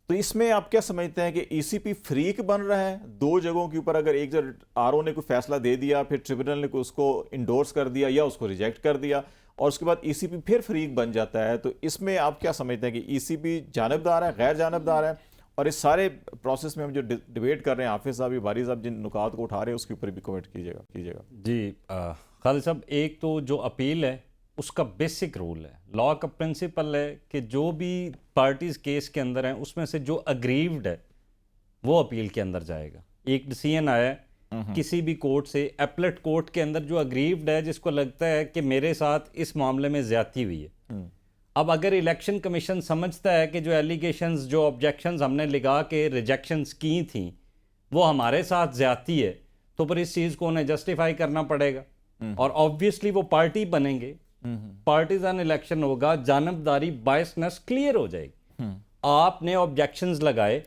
A: तो इसमें आप क्या समझते हैं कि ईसीपी फ्रीक बन रहा है? 2 जगहों के ऊपर अगर एक जगह आरओ ने कोई फैसला दे दिया, फिर ट्रिब्यूनल ने उसको इंडोर्स कर दिया या उसको रिजेक्ट कर दिया, और उसके बाद ईसीपी फिर फरीक बन जाता है, तो इसमें आप क्या समझते हैं कि ईसीपी जानबदार है, गैर जानबदार है? और इस सारे प्रोसेस में हम जो डिबेट कर रहे हैं, हाफिज़ साहब, बारी साहब जिन नुकात को उठा रहे हैं, उसके ऊपर भी कमेंट कीजिएगा।
F: जी खालिद साहब, एक तो जो अपील है उसका बेसिक रूल है, लॉ का प्रिंसिपल है कि जो भी पार्टीज़ केस के अंदर हैं उसमें से जो अग्रीव्ड है वो अपील के अंदर जाएगा। एक डिसीजन आया है किसी भी कोर्ट से, एपलेट कोर्ट के अंदर जो अग्रीव्ड है, जिसको लगता है कि मेरे साथ इस मामले में ज़्यादती हुई है, अब अगर इलेक्शन कमीशन समझता है कि जो एलिगेशंस, जो ऑब्जेक्शंस हमने लगा के रिजेक्शंस की थी वो हमारे साथ ज़्यादती है, तो फिर इस चीज़ को उन्हें जस्टिफाई करना पड़ेगा और ऑब्वियसली वो पार्टी बनेंगे, पार्टीजन इलेक्शन होगा, जानबदारी, बायसनेस क्लियर हो जाएगी। आपने ऑब्जेक्शंस लगाए,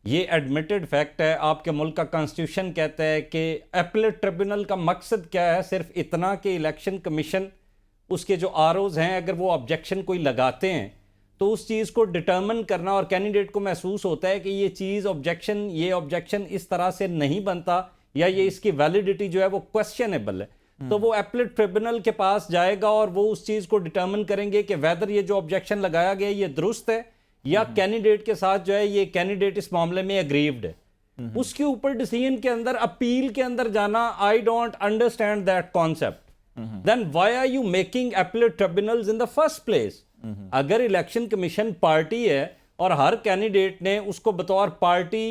F: ये एडमिटेड फैक्ट है, आपके मुल्क का कॉन्स्टिट्यूशन कहता है कि एपलेट ट्रिब्यूनल का मकसद क्या है, सिर्फ इतना कि इलेक्शन कमीशन उसके जो आरओज हैं अगर वो ऑब्जेक्शन कोई लगाते हैं तो उस चीज़ को डिटर्मिन करना, और कैंडिडेट को महसूस होता है कि ये चीज़ ये ऑब्जेक्शन इस तरह से नहीं बनता या ये इसकी वैलिडिटी जो है वो क्वेश्चनेबल है, तो वो एपलेट ट्रिब्यूनल के पास जाएगा और वो उस चीज़ को डिटर्मिन करेंगे कि वेदर ये जो ऑब्जेक्शन लगाया गया ये दुरुस्त है या कैंडिडेट के साथ जो है ये कैंडिडेट इस मामले में एग्रीव्ड है। उसके ऊपर डिसीजन के अंदर, अपील के अंदर जाना, I don't understand that concept. Then why are you making appellate tribunals in the first place? अगर इलेक्शन कमीशन पार्टी है और हर कैंडिडेट ने उसको बतौर पार्टी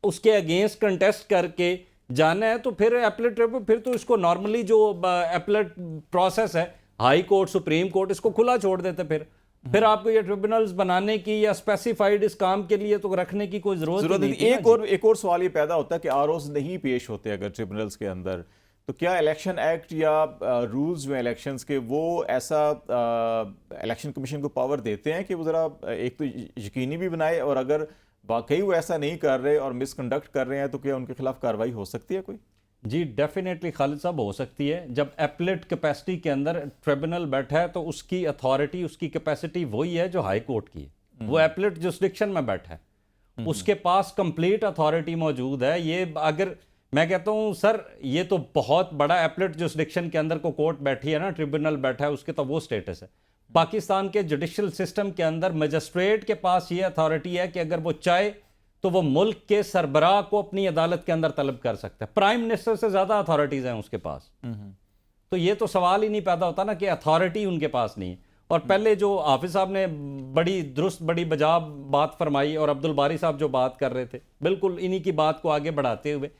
F: उसके अगेंस्ट कंटेस्ट करके जाना है, तो फिर appellate tribunal, फिर तो इसको नॉर्मली जो appellate प्रोसेस है, हाई कोर्ट, सुप्रीम कोर्ट, इसको खुला छोड़ देते। फिर आपको ये ट्रिब्यूनल्स बनाने की या स्पेसिफाइड इस काम के लिए तो रखने की कोई जरूरत नहीं।
A: एक और सवाल ये पैदा होता है कि आरओज नहीं पेश होते अगर ट्रिब्यूनल्स के अंदर, तो क्या इलेक्शन एक्ट या रूल्स जो इलेक्शंस के वो ऐसा इलेक्शन कमीशन को पावर देते हैं कि वो ज़रा एक तो यकीनी भी बनाए, और अगर वाकई वो ऐसा नहीं कर रहे और मिसकंडक्ट कर रहे हैं तो क्या उनके खिलाफ कार्रवाई हो सकती है कोई?
F: जी डेफिनेटली खालिद साहब, हो सकती है। जब एपलेट कैपेसिटी के अंदर ट्रिब्यूनल बैठा है तो उसकी अथॉरिटी, उसकी कैपेसिटी वही है जो हाई कोर्ट की है। वो एपलेट जुरिसडिक्शन में बैठा है, उसके पास कंप्लीट अथॉरिटी मौजूद है। ये अगर मैं कहता हूँ सर ये तो बहुत बड़ा एपलेट जुरिसडिक्शन के अंदर को कोर्ट बैठी है ना, ट्रिब्यूनल बैठा है, उसके तो वो स्टेटस है। पाकिस्तान के जुडिशल सिस्टम के अंदर मजिस्ट्रेट के पास ये अथॉरिटी है कि अगर वो चाहे तो वो मुल्क के सरबराह को अपनी अदालत के अंदर तलब कर सकता है। प्राइम मिनिस्टर से ज़्यादा अथॉरिटीज़ हैं उसके पास। तो ये तो सवाल ही नहीं पैदा होता ना कि अथॉरिटी उनके पास नहीं है। और पहले जो हाफिज साहब ने बड़ी दुरुस्त, बड़ी बजा बात फरमाई, और अब्दुल बारी साहब जो बात कर रहे थे, बिल्कुल इन्हीं की बात को आगे बढ़ाते हुए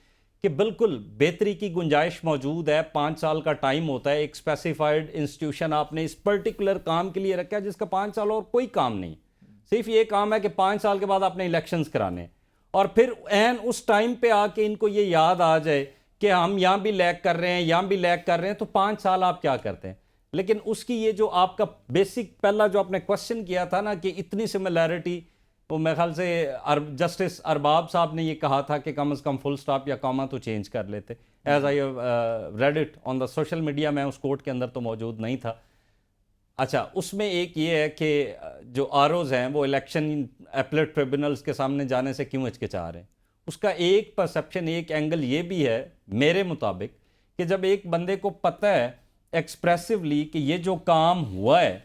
F: कि बिल्कुल बेहतरी की गुंजाइश मौजूद है। 5 साल का टाइम होता है, एक स्पेसिफाइड इंस्टीट्यूशन आपने इस पर्टिकुलर काम के लिए रखा है जिसका 5 साल और कोई काम नहीं, सिर्फ ये काम है कि 5 साल के बाद आपने इलेक्शंस कराने, और फिर एन उस टाइम पे आके इनको ये याद आ जाए कि हम यहाँ भी लैग कर रहे हैं, यहाँ भी लैग कर रहे हैं, तो 5 साल आप क्या करते हैं। लेकिन उसकी ये जो आपका बेसिक पहला जो आपने क्वेश्चन किया था ना कि इतनी सिमिलैरिटी, वो मेरे ख्याल से जस्टिस अरबाब साहब ने ये कहा था कि कम से कम फुल स्टॉप या कॉमा तो चेंज कर लेते। As I read it on the social media, मैं उस कोर्ट के अंदर तो मौजूद नहीं था। अच्छा, उसमें एक ये है कि जो आरओज हैं वो इलेक्शन एपलेट ट्रिब्यूनल्स के सामने जाने से क्यों हिचकिचा रहे हैं, उसका एक परसेप्शन, एक एंगल ये भी है मेरे मुताबिक कि जब एक बंदे को पता है एक्सप्रेसिवली कि ये जो काम हुआ है,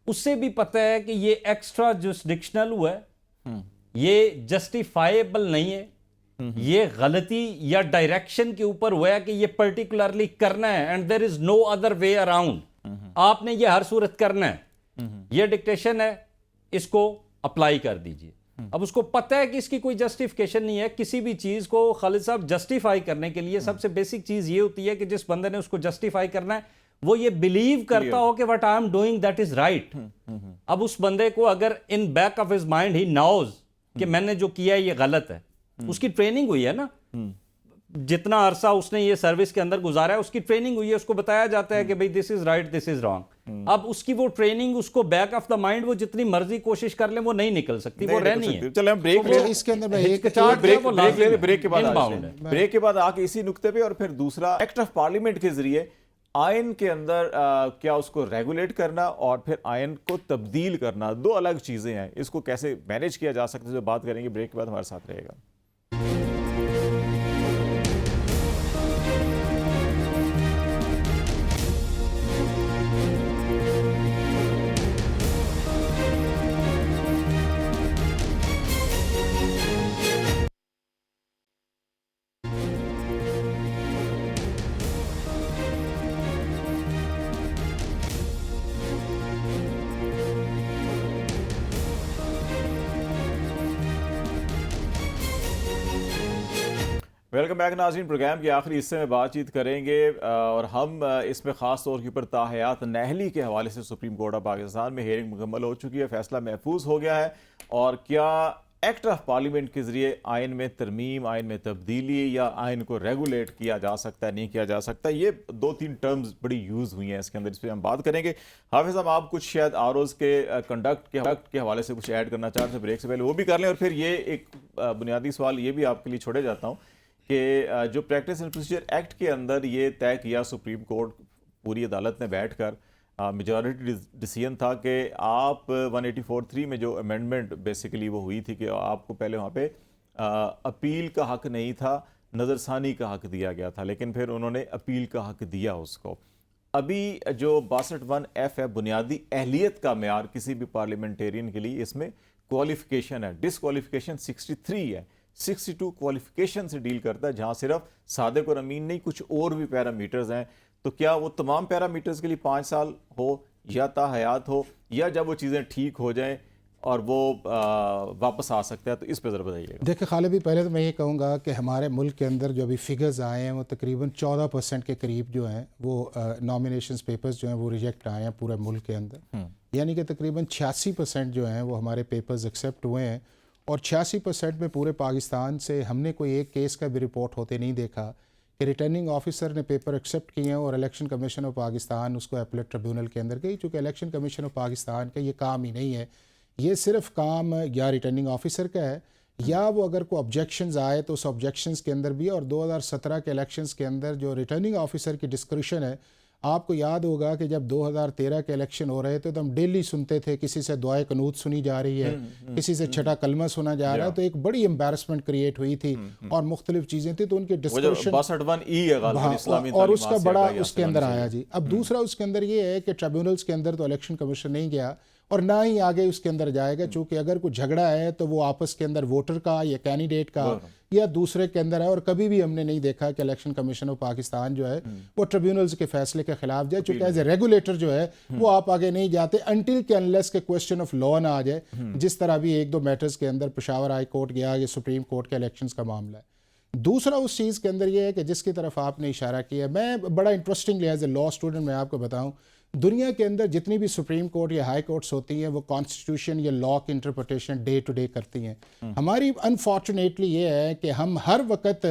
F: उससे भी पता है कि ये एक्स्ट्रा जुरिसडिक्शनल हुआ है, ये जस्टिफाइबल नहीं है, ये गलती या डायरेक्शन के ऊपर हुआ है कि ये पर्टिकुलरली करना है and there is no other way around, आपने ये हर सूरत करना है, ये डिक्टेशन है, इसको अप्लाई कर दीजिए। अब उसको पता है कि इसकी कोई जस्टिफिकेशन नहीं है। किसी भी चीज को खालिद साहब जस्टिफाई करने के लिए सबसे बेसिक चीज ये होती है कि जिस बंदे ने उसको जस्टिफाई करना है वो ये बिलीव करता हो कि what I am doing that is right. अब उस बंदे को अगर in back of his mind ही नोज कि मैंने जो किया है ये गलत है, उसकी ट्रेनिंग हुई है ना, जितना अरसा उसने ये सर्विस के अंदर गुजारा है उसकी ट्रेनिंग हुई है, उसको बताया जाता है कि भाई this is right, this is wrong. अब उसकी वो ट्रेनिंग उसको बैक ऑफ द माइंड वो जितनी मर्जी कोशिश कर ले वो नहीं निकल सकती, वो रहनी है।
A: चलो हम ब्रेक ले,
D: इसके अंदर मैं
A: ब्रेक के बाद आके इसी नुक्ते पे, और फिर दूसरा एक्ट ऑफ पार्लियामेंट के जरिए आयन के अंदर क्या उसको रेगुलेट करना और फिर आयन को तब्दील करना, दो अलग चीजें हैं। इसको कैसे मैनेज किया जा सकता है, जो बात करेंगे ब्रेक के बाद, हमारे साथ रहेगा। वेलकम बैक नाज़रीन। प्रोग्राम के आखिरी हिस्से में बातचीत करेंगे और हम इसमें ख़ास तौर के ऊपर ताहयात नहली के हवाले से सुप्रीम कोर्ट ऑफ पाकिस्तान में हेयरिंग मुकम्मल हो चुकी है, फैसला महफूज हो गया है और क्या एक्ट ऑफ पार्लियामेंट के ज़रिए आइन में तरमीम, आइन में तब्दीली या आइन को रेगुलेट किया जा सकता है, नहीं किया जा सकता, ये 2-3 टर्म्स बड़ी यूज़ हुई हैं इसके अंदर, इस पर हम बात करेंगे। हाफिज़ साहब, आप कुछ शायद आरओज़ के कंडक्ट के हवाले से कुछ ऐड करना चाहते हैं, ब्रेक से पहले वो भी कर लें और फिर ये एक बुनियादी सवाल ये भी आपके लिए छोड़े जाता हूँ कि जो प्रैक्टिस एंड प्रोसीजर एक्ट के अंदर ये तय किया सुप्रीम कोर्ट पूरी अदालत ने बैठकर, मेजॉरिटी डिसीजन था कि आप 184(3) में जो अमेंडमेंट बेसिकली वो हुई थी कि आपको पहले वहाँ पे अपील का हक नहीं था, नज़रसानी का हक दिया गया था, लेकिन फिर उन्होंने अपील का हक दिया उसको। अभी जो 62(1)(f) है, बुनियादी अहलियत का मेयार किसी भी पार्लियामेंटेरियन के लिए, इसमें क्वालिफिकेशन है, डिसक्वालिफिकेशन 63 है, 62 क्वालिफिकेशन से डील करता है, जहाँ सिर्फ सादिक और अमीन नहीं, कुछ और भी पैरामीटर्स हैं। तो क्या वो तमाम पैरामीटर्स के लिए 5 साल हो या ताहयात हो, या जब वो चीज़ें ठीक हो जाएं और वो वापस आ सकता है, तो इस पर ज़रा बताइएगा।
D: देखिए खालिद भी, पहले तो मैं ये कहूँगा कि हमारे मुल्क के अंदर जो अभी फिगर्स आए हैं वो तकरीबन 14% के करीब जो हैं वो नॉमिनेशंस पेपर्स जो हैं वो रिजेक्ट आए हैं पूरे मुल्क के अंदर, यानी कि तकरीबन 86% जो हैं वो हमारे पेपर्स एक्सेप्ट हुए हैं और 86% में पूरे पाकिस्तान से हमने कोई एक केस का भी रिपोर्ट होते नहीं देखा कि रिटर्निंग ऑफिसर ने पेपर एक्सेप्ट किए हैं और इलेक्शन कमीशन ऑफ पाकिस्तान उसको अपीलेट ट्रिब्यूनल के अंदर गई। चूँकि इलेक्शन कमीशन ऑफ पाकिस्तान का ये काम ही नहीं है, ये सिर्फ काम या रिटर्निंग ऑफिसर का है या वो अगर कोई ऑब्जेक्शंस आए तो उस ऑब्जेक्शंस के अंदर भी। और 2017 के इलेक्शंस के अंदर जो रिटर्निंग ऑफिसर की डिस्क्रिप्शन है, आपको याद होगा कि जब 2013 के इलेक्शन हो रहे थे तो हम डेली सुनते थे किसी से दुआए कनूत सुनी जा रही है, किसी से छठा कलमा सुना जा रहा है, तो एक बड़ी एम्बेरसमेंट क्रिएट हुई थी और मुख्तलिफ चीज़ें थी, तो उनकी डिस्कशन और उसका बड़ा उसके अंदर आया जी। अब दूसरा उसके अंदर ये है कि ट्रिब्यूनल्स के अंदर तो इलेक्शन कमीशन नहीं गया और ना ही आगे उसके अंदर जाएगा, चूँकि अगर कुछ झगड़ा है तो वो आपस के अंदर वोटर का या कैंडिडेट का या दूसरे के अंदर है। और कभी भी हमने नहीं देखा कि इलेक्शन कमीशन ऑफ पाकिस्तान जो है वो ट्रिब्यूनल्स के फैसले के खिलाफ जाए, चूँकि एज ए रेगुलेटर जो है वो आप आगे नहीं जाते अनटिल के अनलेस के क्वेश्चन ऑफ लॉ ना आ जाए, जिस तरह भी 1-2 मैटर्स के अंदर पेशावर हाई कोर्ट गया, ये सुप्रीम कोर्ट के इलेक्शंस का मामला है। दूसरा उस चीज़ के अंदर ये है कि जिसकी तरफ आपने इशारा किया, मैं बड़ा interestingly as a law student मैं आपको बताऊं, दुनिया के अंदर जितनी भी सुप्रीम कोर्ट या हाई कोर्ट्स होती हैं वो कॉन्स्टिट्यूशन या लॉ की इंटरप्रिटेशन डे टू डे करती हैं। हमारी अनफॉर्चुनेटली ये है कि हम हर वक्त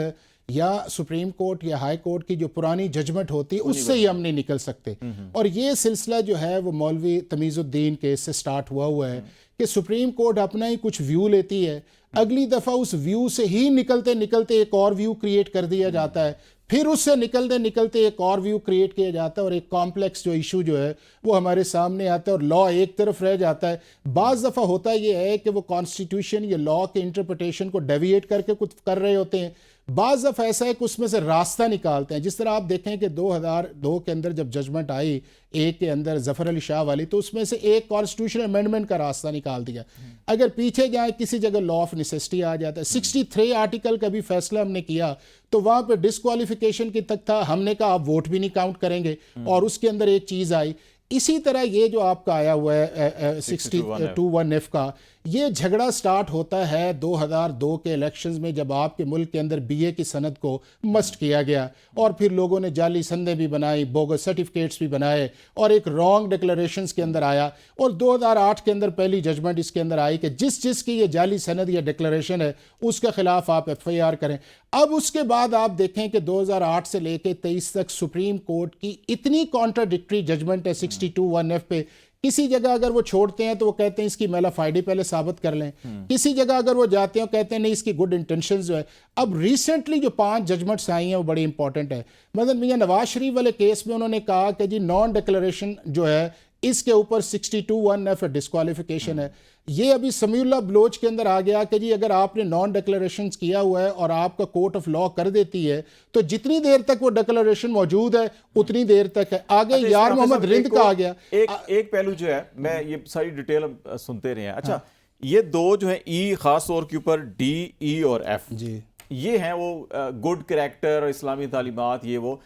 D: या सुप्रीम कोर्ट या हाई कोर्ट की जो पुरानी जजमेंट होती है उससे ही हम नहीं निकल सकते। और ये सिलसिला जो है वो मौलवी तमीज़ुद्दीन केस से स्टार्ट हुआ है कि सुप्रीम कोर्ट अपना ही कुछ व्यू लेती है, अगली दफ़ा उस व्यू से ही निकलते निकलते एक और व्यू क्रिएट कर दिया जाता है, फिर उससे निकलते निकलते एक और व्यू क्रिएट किया जाता है और एक कॉम्प्लेक्स जो इशू जो है वो हमारे सामने आता है और लॉ एक तरफ रह जाता है। बाज़ दफ़ा होता ये है कि वो कॉन्स्टिट्यूशन या लॉ के इंटरप्रिटेशन को डेविएट करके कुछ कर रहे होते हैं, बाज़ दफ़ा ऐसा है कि उसमें से रास्ता निकालते हैं। जिस तरह आप देखें कि 2002 के अंदर जब जजमेंट आई एक के अंदर ज़फ़र अली शाह वाली, तो उसमें से एक कॉन्स्टिट्यूशन अमेंडमेंट का रास्ता निकाल दिया। अगर पीछे जाए किसी जगह लॉ ऑफ नेसेसिटी आ जाता है। 63 आर्टिकल का भी फैसला हमने किया तो वहाँ पे डिस्क्वालिफिकेशन की तक था, हमने कहा आप वोट भी नहीं काउंट करेंगे और उसके अंदर एक चीज़ आई। इसी तरह ये जो आपका आया हुआ है 62(1)(f) का, ये झगड़ा स्टार्ट होता है 2002 के इलेक्शंस में, जब आपके मुल्क के अंदर बीए की सनद को मस्ट किया गया और फिर लोगों ने जाली संदें भी बनाई, बोगस सर्टिफिकेट्स भी बनाए और एक रॉन्ग डिक्लेरेशंस के अंदर आया। और 2008 के अंदर पहली जजमेंट इसके अंदर आई कि जिस की ये जाली सनद या डिक्लेरेशन है उसके खिलाफ आप FIR करें। अब उसके बाद आप देखें कि 2008 से लेकर 23 तक सुप्रीम कोर्ट की इतनी कॉन्ट्राडिक्टरी जजमेंट है 62(1)(f) पे। किसी जगह अगर वो छोड़ते हैं तो वो कहते हैं इसकी मेला फाइडे पहले साबित कर लें, किसी जगह अगर वो जाते हैं कहते हैं नहीं इसकी गुड इंटेंशंस जो है। अब रिसेंटली जो 5 जजमेंट्स आई हैं वो बड़ी इंपॉर्टेंट है। मतलब मियां नवाज शरीफ वाले केस में उन्होंने कहा कि जी नॉन डिक्लेरेशन जो है इसके ऊपर 62(1)(f) डिस्क्वालिफिकेशन है। ये अभी समीउल्लाह बलोच के अंदर आ गया कि जी अगर आपने नॉन डिक्लेरेशन किया हुआ है और आपका कोर्ट ऑफ लॉ कर देती है तो जितनी देर तक वो डिक्लेरेशन मौजूद है उतनी देर तक है। आगे यार मोहम्मद रिंद का आ गया।
A: एक पहलू जो है, मैं ये सारी डिटेल सुनते रहे हैं। अच्छा, ये दो जो है ई खास तौर के ऊपर D, E और F जी, ये हैं वो गुड कैरेक्टर, इस्लामी तालीमात, ये वो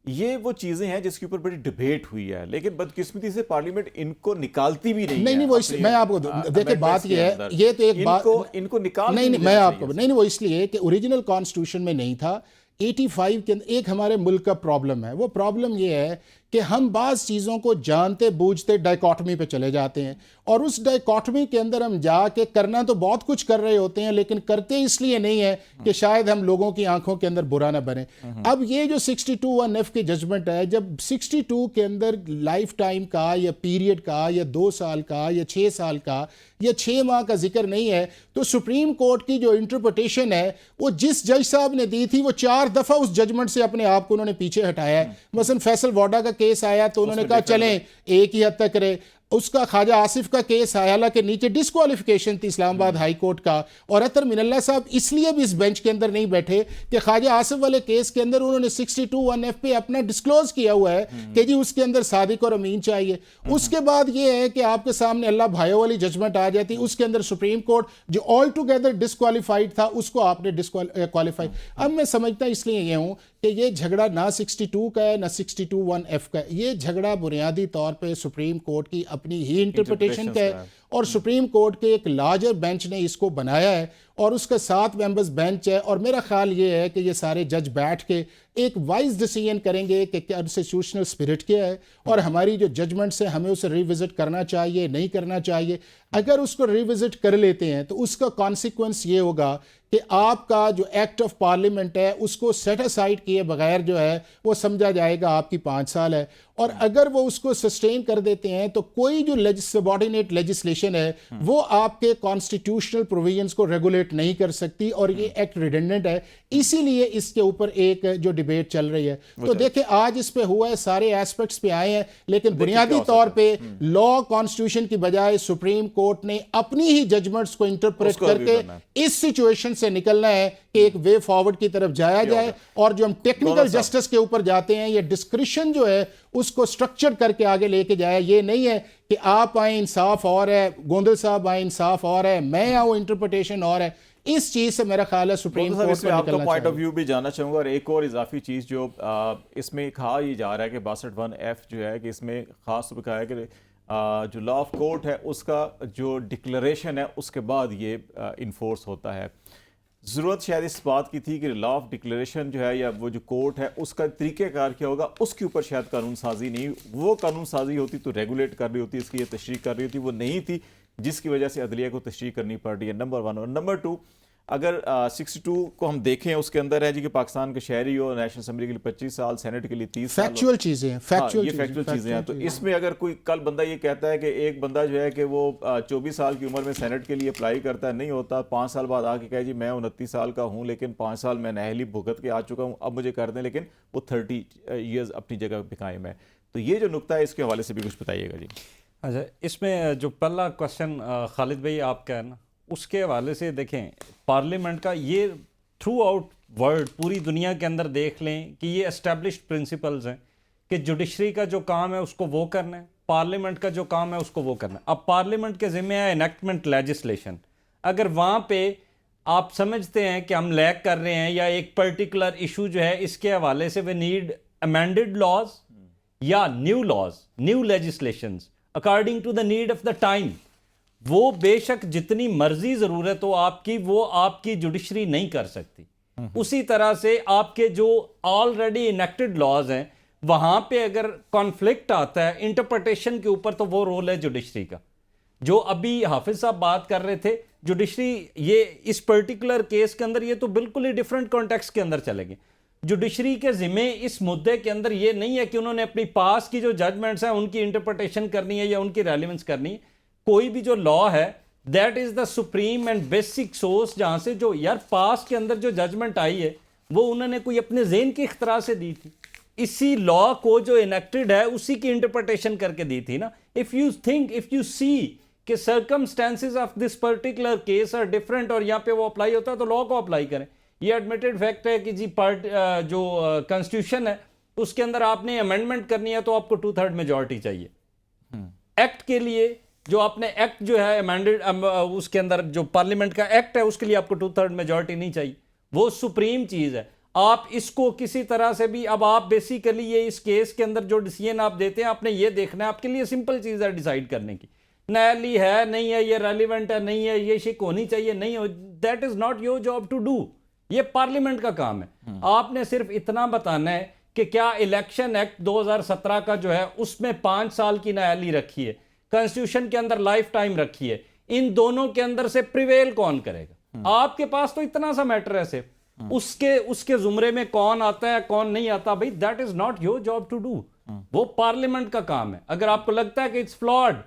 A: ये वो चीजें हैं जिसके ऊपर बड़ी डिबेट हुई है, लेकिन बदकिस्मती से पार्लियामेंट इनको निकालती भी नहीं
D: नहीं
A: है
D: नहीं वो
A: अपनी,
D: मैं आपको देखिए बात ये है, ये तो एक बात
A: इनको निकाल
D: नहीं
A: भी
D: नहीं मैं
A: देना
D: आपको
A: चाहिए।
D: नहीं नहीं वो इसलिए कि ओरिजिनल कॉन्स्टिट्यूशन में नहीं था। 85 के अंदर एक हमारे मुल्क का प्रॉब्लम है, वो प्रॉब्लम ये है कि हम बाज़ चीज़ों को जानते बूझते डाइकॉटमी पे चले जाते हैं, और उस डाइकॉटमी के अंदर हम जाके करना तो बहुत कुछ कर रहे होते हैं, लेकिन करते इसलिए नहीं है कि शायद हम लोगों की आंखों के अंदर बुरा ना बने। अब ये जो 62(1)(f की जजमेंट है, जब 62 के अंदर लाइफ टाइम का या पीरियड का या 2 साल का या 6 साल का या 6 माह का जिक्र नहीं है, तो सुप्रीम कोर्ट की जो इंटरप्रिटेशन है वो जिस जज साहब ने दी थी वो 4 दफ़ा उस जजमेंट से अपने आप को उन्होंने पीछे हटाया है। मसलन फैसल वाडा का केस आया तो उन्होंने कहा चलें एक ही हद तक रहे, उसका ख्वाजा आसिफ का केस आया, हालांकि नीचे डिस्क्वालिफिकेशन थी इस्लामाबाद हाई कोर्ट का, और अतर मिनल्ला साहब इसलिए भी इस बेंच के अंदर नहीं बैठे कि ख्वाजा आसिफ वाले केस के अंदर उन्होंने 62(1)(f पे अपना डिस्क्लोज किया हुआ है कि जी उसके अंदर सादिक और अमीन चाहिए। उसके बाद ये है कि आपके सामने अल्लाह भाइयों वाली जजमेंट आ जाती, उसके अंदर सुप्रीम कोर्ट जो ऑल टुगेदर डिस्क्वालीफाइड था उसको आपने डिस्क्वालीफाई। अब मैं समझता इसलिए ये हूँ कि ये झगड़ा ना 62 का है ना 62(1)(f का है, ये झगड़ा बुनियादी तौर पे सुप्रीम कोर्ट की अपनी ही इंटरप्रिटेशन का है, और सुप्रीम कोर्ट के एक लार्जर बेंच ने इसको बनाया है और उसका 7 मेंबर्स बेंच है, और मेरा ख्याल ये है कि ये सारे जज बैठ के एक वाइज डिसीजन करेंगे कि कॉन्स्टिट्यूशनल स्पिरिट क्या है और हमारी जो जजमेंट्स है हमें उसे रिविजिट करना चाहिए नहीं करना चाहिए। अगर उसको रिविजिट कर लेते हैं तो उसका कॉन्सिक्वेंस ये होगा कि आपका जो एक्ट ऑफ पार्लियामेंट है उसको सेट असाइड किए बगैर जो है वो समझा जाएगा आपकी 5 साल है, और अगर वो उसको सस्टेन कर देते हैं तो कोई जो सबऑर्डिनेट लेजिस्लेशन है वो आपके कॉन्स्टिट्यूशनल प्रोविजंस को रेगुलेट नहीं कर सकती, और ये एक्ट रिडेंडेंट है। इसीलिए इसके ऊपर एक जो डिबेट चल रही है, तो देखिए आज इस पे हुआ है, सारे एस्पेक्ट्स पे आए हैं, लेकिन बुनियादी तौर पे लॉ कॉन्स्टिट्यूशन की बजाय सुप्रीम कोर्ट ने अपनी ही जजमेंट्स को इंटरप्रेट करके इस सिचुएशन से निकलना है कि एक वे फॉरवर्ड की तरफ जाया जाए, और जो हम टेक्निकल जस्टिस के ऊपर जाते हैं, ये डिस्क्रिशन जो है उसको स्ट्रक्चर करके आगे लेके जाए। ये नहीं है कि आप आए इंसाफ और है, गोंदल साहब आए इंसाफ और है, मैं आऊं इंटरप्रिटेशन और है। इस चीज से मेरा ख्याल है सुप्रीम कोर्ट को
A: आपका पॉइंट ऑफ व्यू भी जानना चाहूंगा, और एक और इजाफी चीज जो इसमें कहा ये जा रहा है कि 62(1)(f जो है कि इसमें खास तौर पर कहा है कि जो लॉ ऑफ कोर्ट है उसका जो डिक्लेरेशन है उसके बाद ये इन्फोर्स होता है। ज़रूरत शायद इस बात की थी कि लॉ ऑफ डिक्लेरेशन जो है या वो जो कोर्ट है उसका तरीक़ेकार क्या होगा, उसके ऊपर शायद कानून साजी नहीं, वो कानून साजी होती तो रेगुलेट कर रही होती, इसकी ये तशरीह कर रही होती, वो नहीं थी जिसकी वजह से अदलिया को तशरीह करनी पड़ रही है, नंबर 1। और नंबर 2, अगर 62 को हम देखें उसके अंदर है जी कि पाकिस्तान के शहरी हो, नेशनल असम्बली के लिए 25 साल, सेनेट के लिए 30 साल,
D: फैक्चुअल चीज़ें हैं,
A: फैक्चुअल चीज़ें हैं। तो इसमें अगर कोई कल बंदा ये कहता है कि एक बंदा जो है कि वो 24 साल की उम्र में सेनेट के लिए अप्लाई करता है, नहीं होता, 5 साल बाद आके कहे जी मैं 29 साल का हूँ लेकिन 5 साल मैं नहली भुगत के आ चुका हूँ, अब मुझे कर दें, लेकिन वो 30 ईयर्स अपनी जगह पे कायम है। तो ये जो नुकता है इसके हवाले से भी कुछ बताइएगा जी।
F: अच्छा, इसमें जो पहला क्वेश्चन खालिद भाई आपका है ना, उसके हवाले से देखें, पार्लियामेंट का ये थ्रू आउट वर्ल्ड पूरी दुनिया के अंदर देख लें कि ये एस्टेब्लिश्ड प्रिंसिपल्स हैं कि जुडिशरी का जो काम है उसको वो करना है, पार्लियामेंट का जो काम है उसको वो करना है। अब पार्लियामेंट के ज़िम्मे है इनेक्टमेंट लेजिस्लेशन। अगर वहाँ पे आप समझते हैं कि हम लैग कर रहे हैं या एक पर्टिकुलर इशू जो है इसके हवाले से वे नीड अमेंडेड लॉज या new laws, new legislations according to the need of the time, वो बेशक जितनी मर्जी ज़रूरत हो आपकी, वो आपकी जुडिशरी नहीं कर सकती। उसी तरह से आपके जो ऑलरेडी इनेक्टेड लॉज हैं वहाँ पे अगर कॉन्फ्लिक्ट आता है इंटरप्रिटेशन के ऊपर, तो वो रोल है जुडिशरी का। जो अभी हाफिज साहब बात कर रहे थे, जुडिशरी ये इस पर्टिकुलर केस के अंदर ये तो बिल्कुल ही डिफरेंट कॉन्टेक्स्ट के अंदर चलेंगे। जुडिशरी के ज़िम्मे इस मुद्दे के अंदर ये नहीं है कि उन्होंने अपनी पास की जो जजमेंट्स हैं उनकी इंटरप्रिटेशन करनी है या उनकी रेलिवेंस करनी है। कोई भी जो लॉ है that is the supreme and basic source, जहाँ से जो यार पास के अंदर जो जजमेंट आई है वो उन्होंने कोई अपने ज़हन की इख्तरा से दी थी, इसी लॉ को जो इनेक्टेड है उसी की इंटरप्रिटेशन करके दी थी ना। If you think, if you see कि circumstances of this particular case are different और यहाँ पे वो अप्लाई होता है तो लॉ को अप्लाई करें। ये एडमिटेड फैक्ट है कि जी जो कॉन्स्टिट्यूशन है उसके अंदर आपने अमेंडमेंट करनी है तो आपको 2/3 मेजॉरिटी चाहिए। एक्ट के लिए जो आपने एक्ट जो है अमेंडेड, उसके अंदर जो पार्लियामेंट का एक्ट है उसके लिए आपको 2/3 मेजॉरिटी नहीं चाहिए, वो सुप्रीम चीज़ है। आप इसको किसी तरह से भी, अब आप बेसिकली ये इस केस के अंदर जो डिसीजन आप देते हैं, आपने ये देखना है, आपके लिए सिंपल चीज़ है डिसाइड करने की, नैली है नहीं है, ये रेलिवेंट है नहीं है, ये शिक होनी चाहिए नहीं हो, that is not your job to do. ये पार्लियामेंट का काम है। आपने सिर्फ इतना बताना है कि क्या इलेक्शन एक्ट 2017 का जो है उसमें 5 साल की नैली रखी है, कॉन्स्टिट्यूशन के अंदर लाइफ टाइम रखी है, इन दोनों के अंदर से प्रिवेल कौन करेगा? आपके पास तो इतना सा मैटर है सिर्फ, उसके जुमरे में कौन आता है कौन नहीं आता, भाई that is not your job to do. वो पार्लियामेंट का काम है। अगर आपको लगता है कि इट्स फ्लॉड,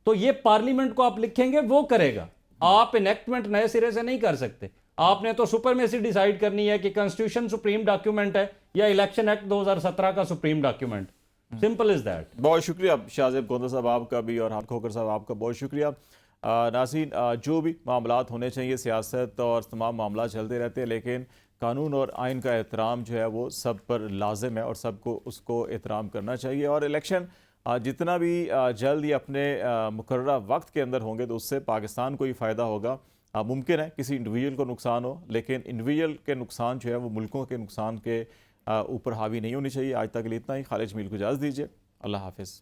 F: तो ये पार्लियामेंट को आप लिखेंगे, वो करेगा। आप इनेक्टमेंट नए सिरे से नहीं कर सकते। आपने तो सुपरमेसी डिसाइड करनी है कि कॉन्स्टिट्यूशन सुप्रीम डॉक्यूमेंट है या इलेक्शन एक्ट 2017 का supreme document. Simple is that.
A: बहुत शुक्रिया शाहजेब गोंदा साहब आपका भी, और हामिद खोखर साहब आपका बहुत शुक्रिया। नाज़रीन, जो भी मामलात होने चाहिए, सियासत और तमाम मामला चलते रहते हैं, लेकिन कानून और आइन का एहतराम जो है वो सब पर लाजिम है और सबको उसको एहतराम करना चाहिए। और इलेक्शन जितना भी जल्द ही अपने मुकर्ररा वक्त के अंदर होंगे तो उससे पाकिस्तान को ही फ़ायदा होगा। मुमकिन है किसी इंडिविजुअल को नुकसान हो, लेकिन इंडिविजुअल के नुकसान जो है वो मुल्कों के नुकसान के ऊपर हावी नहीं होनी चाहिए। आज तक के लिए इतना ही। खालिद जमील को इजाज़त दीजिए। अल्लाह हाफिज़।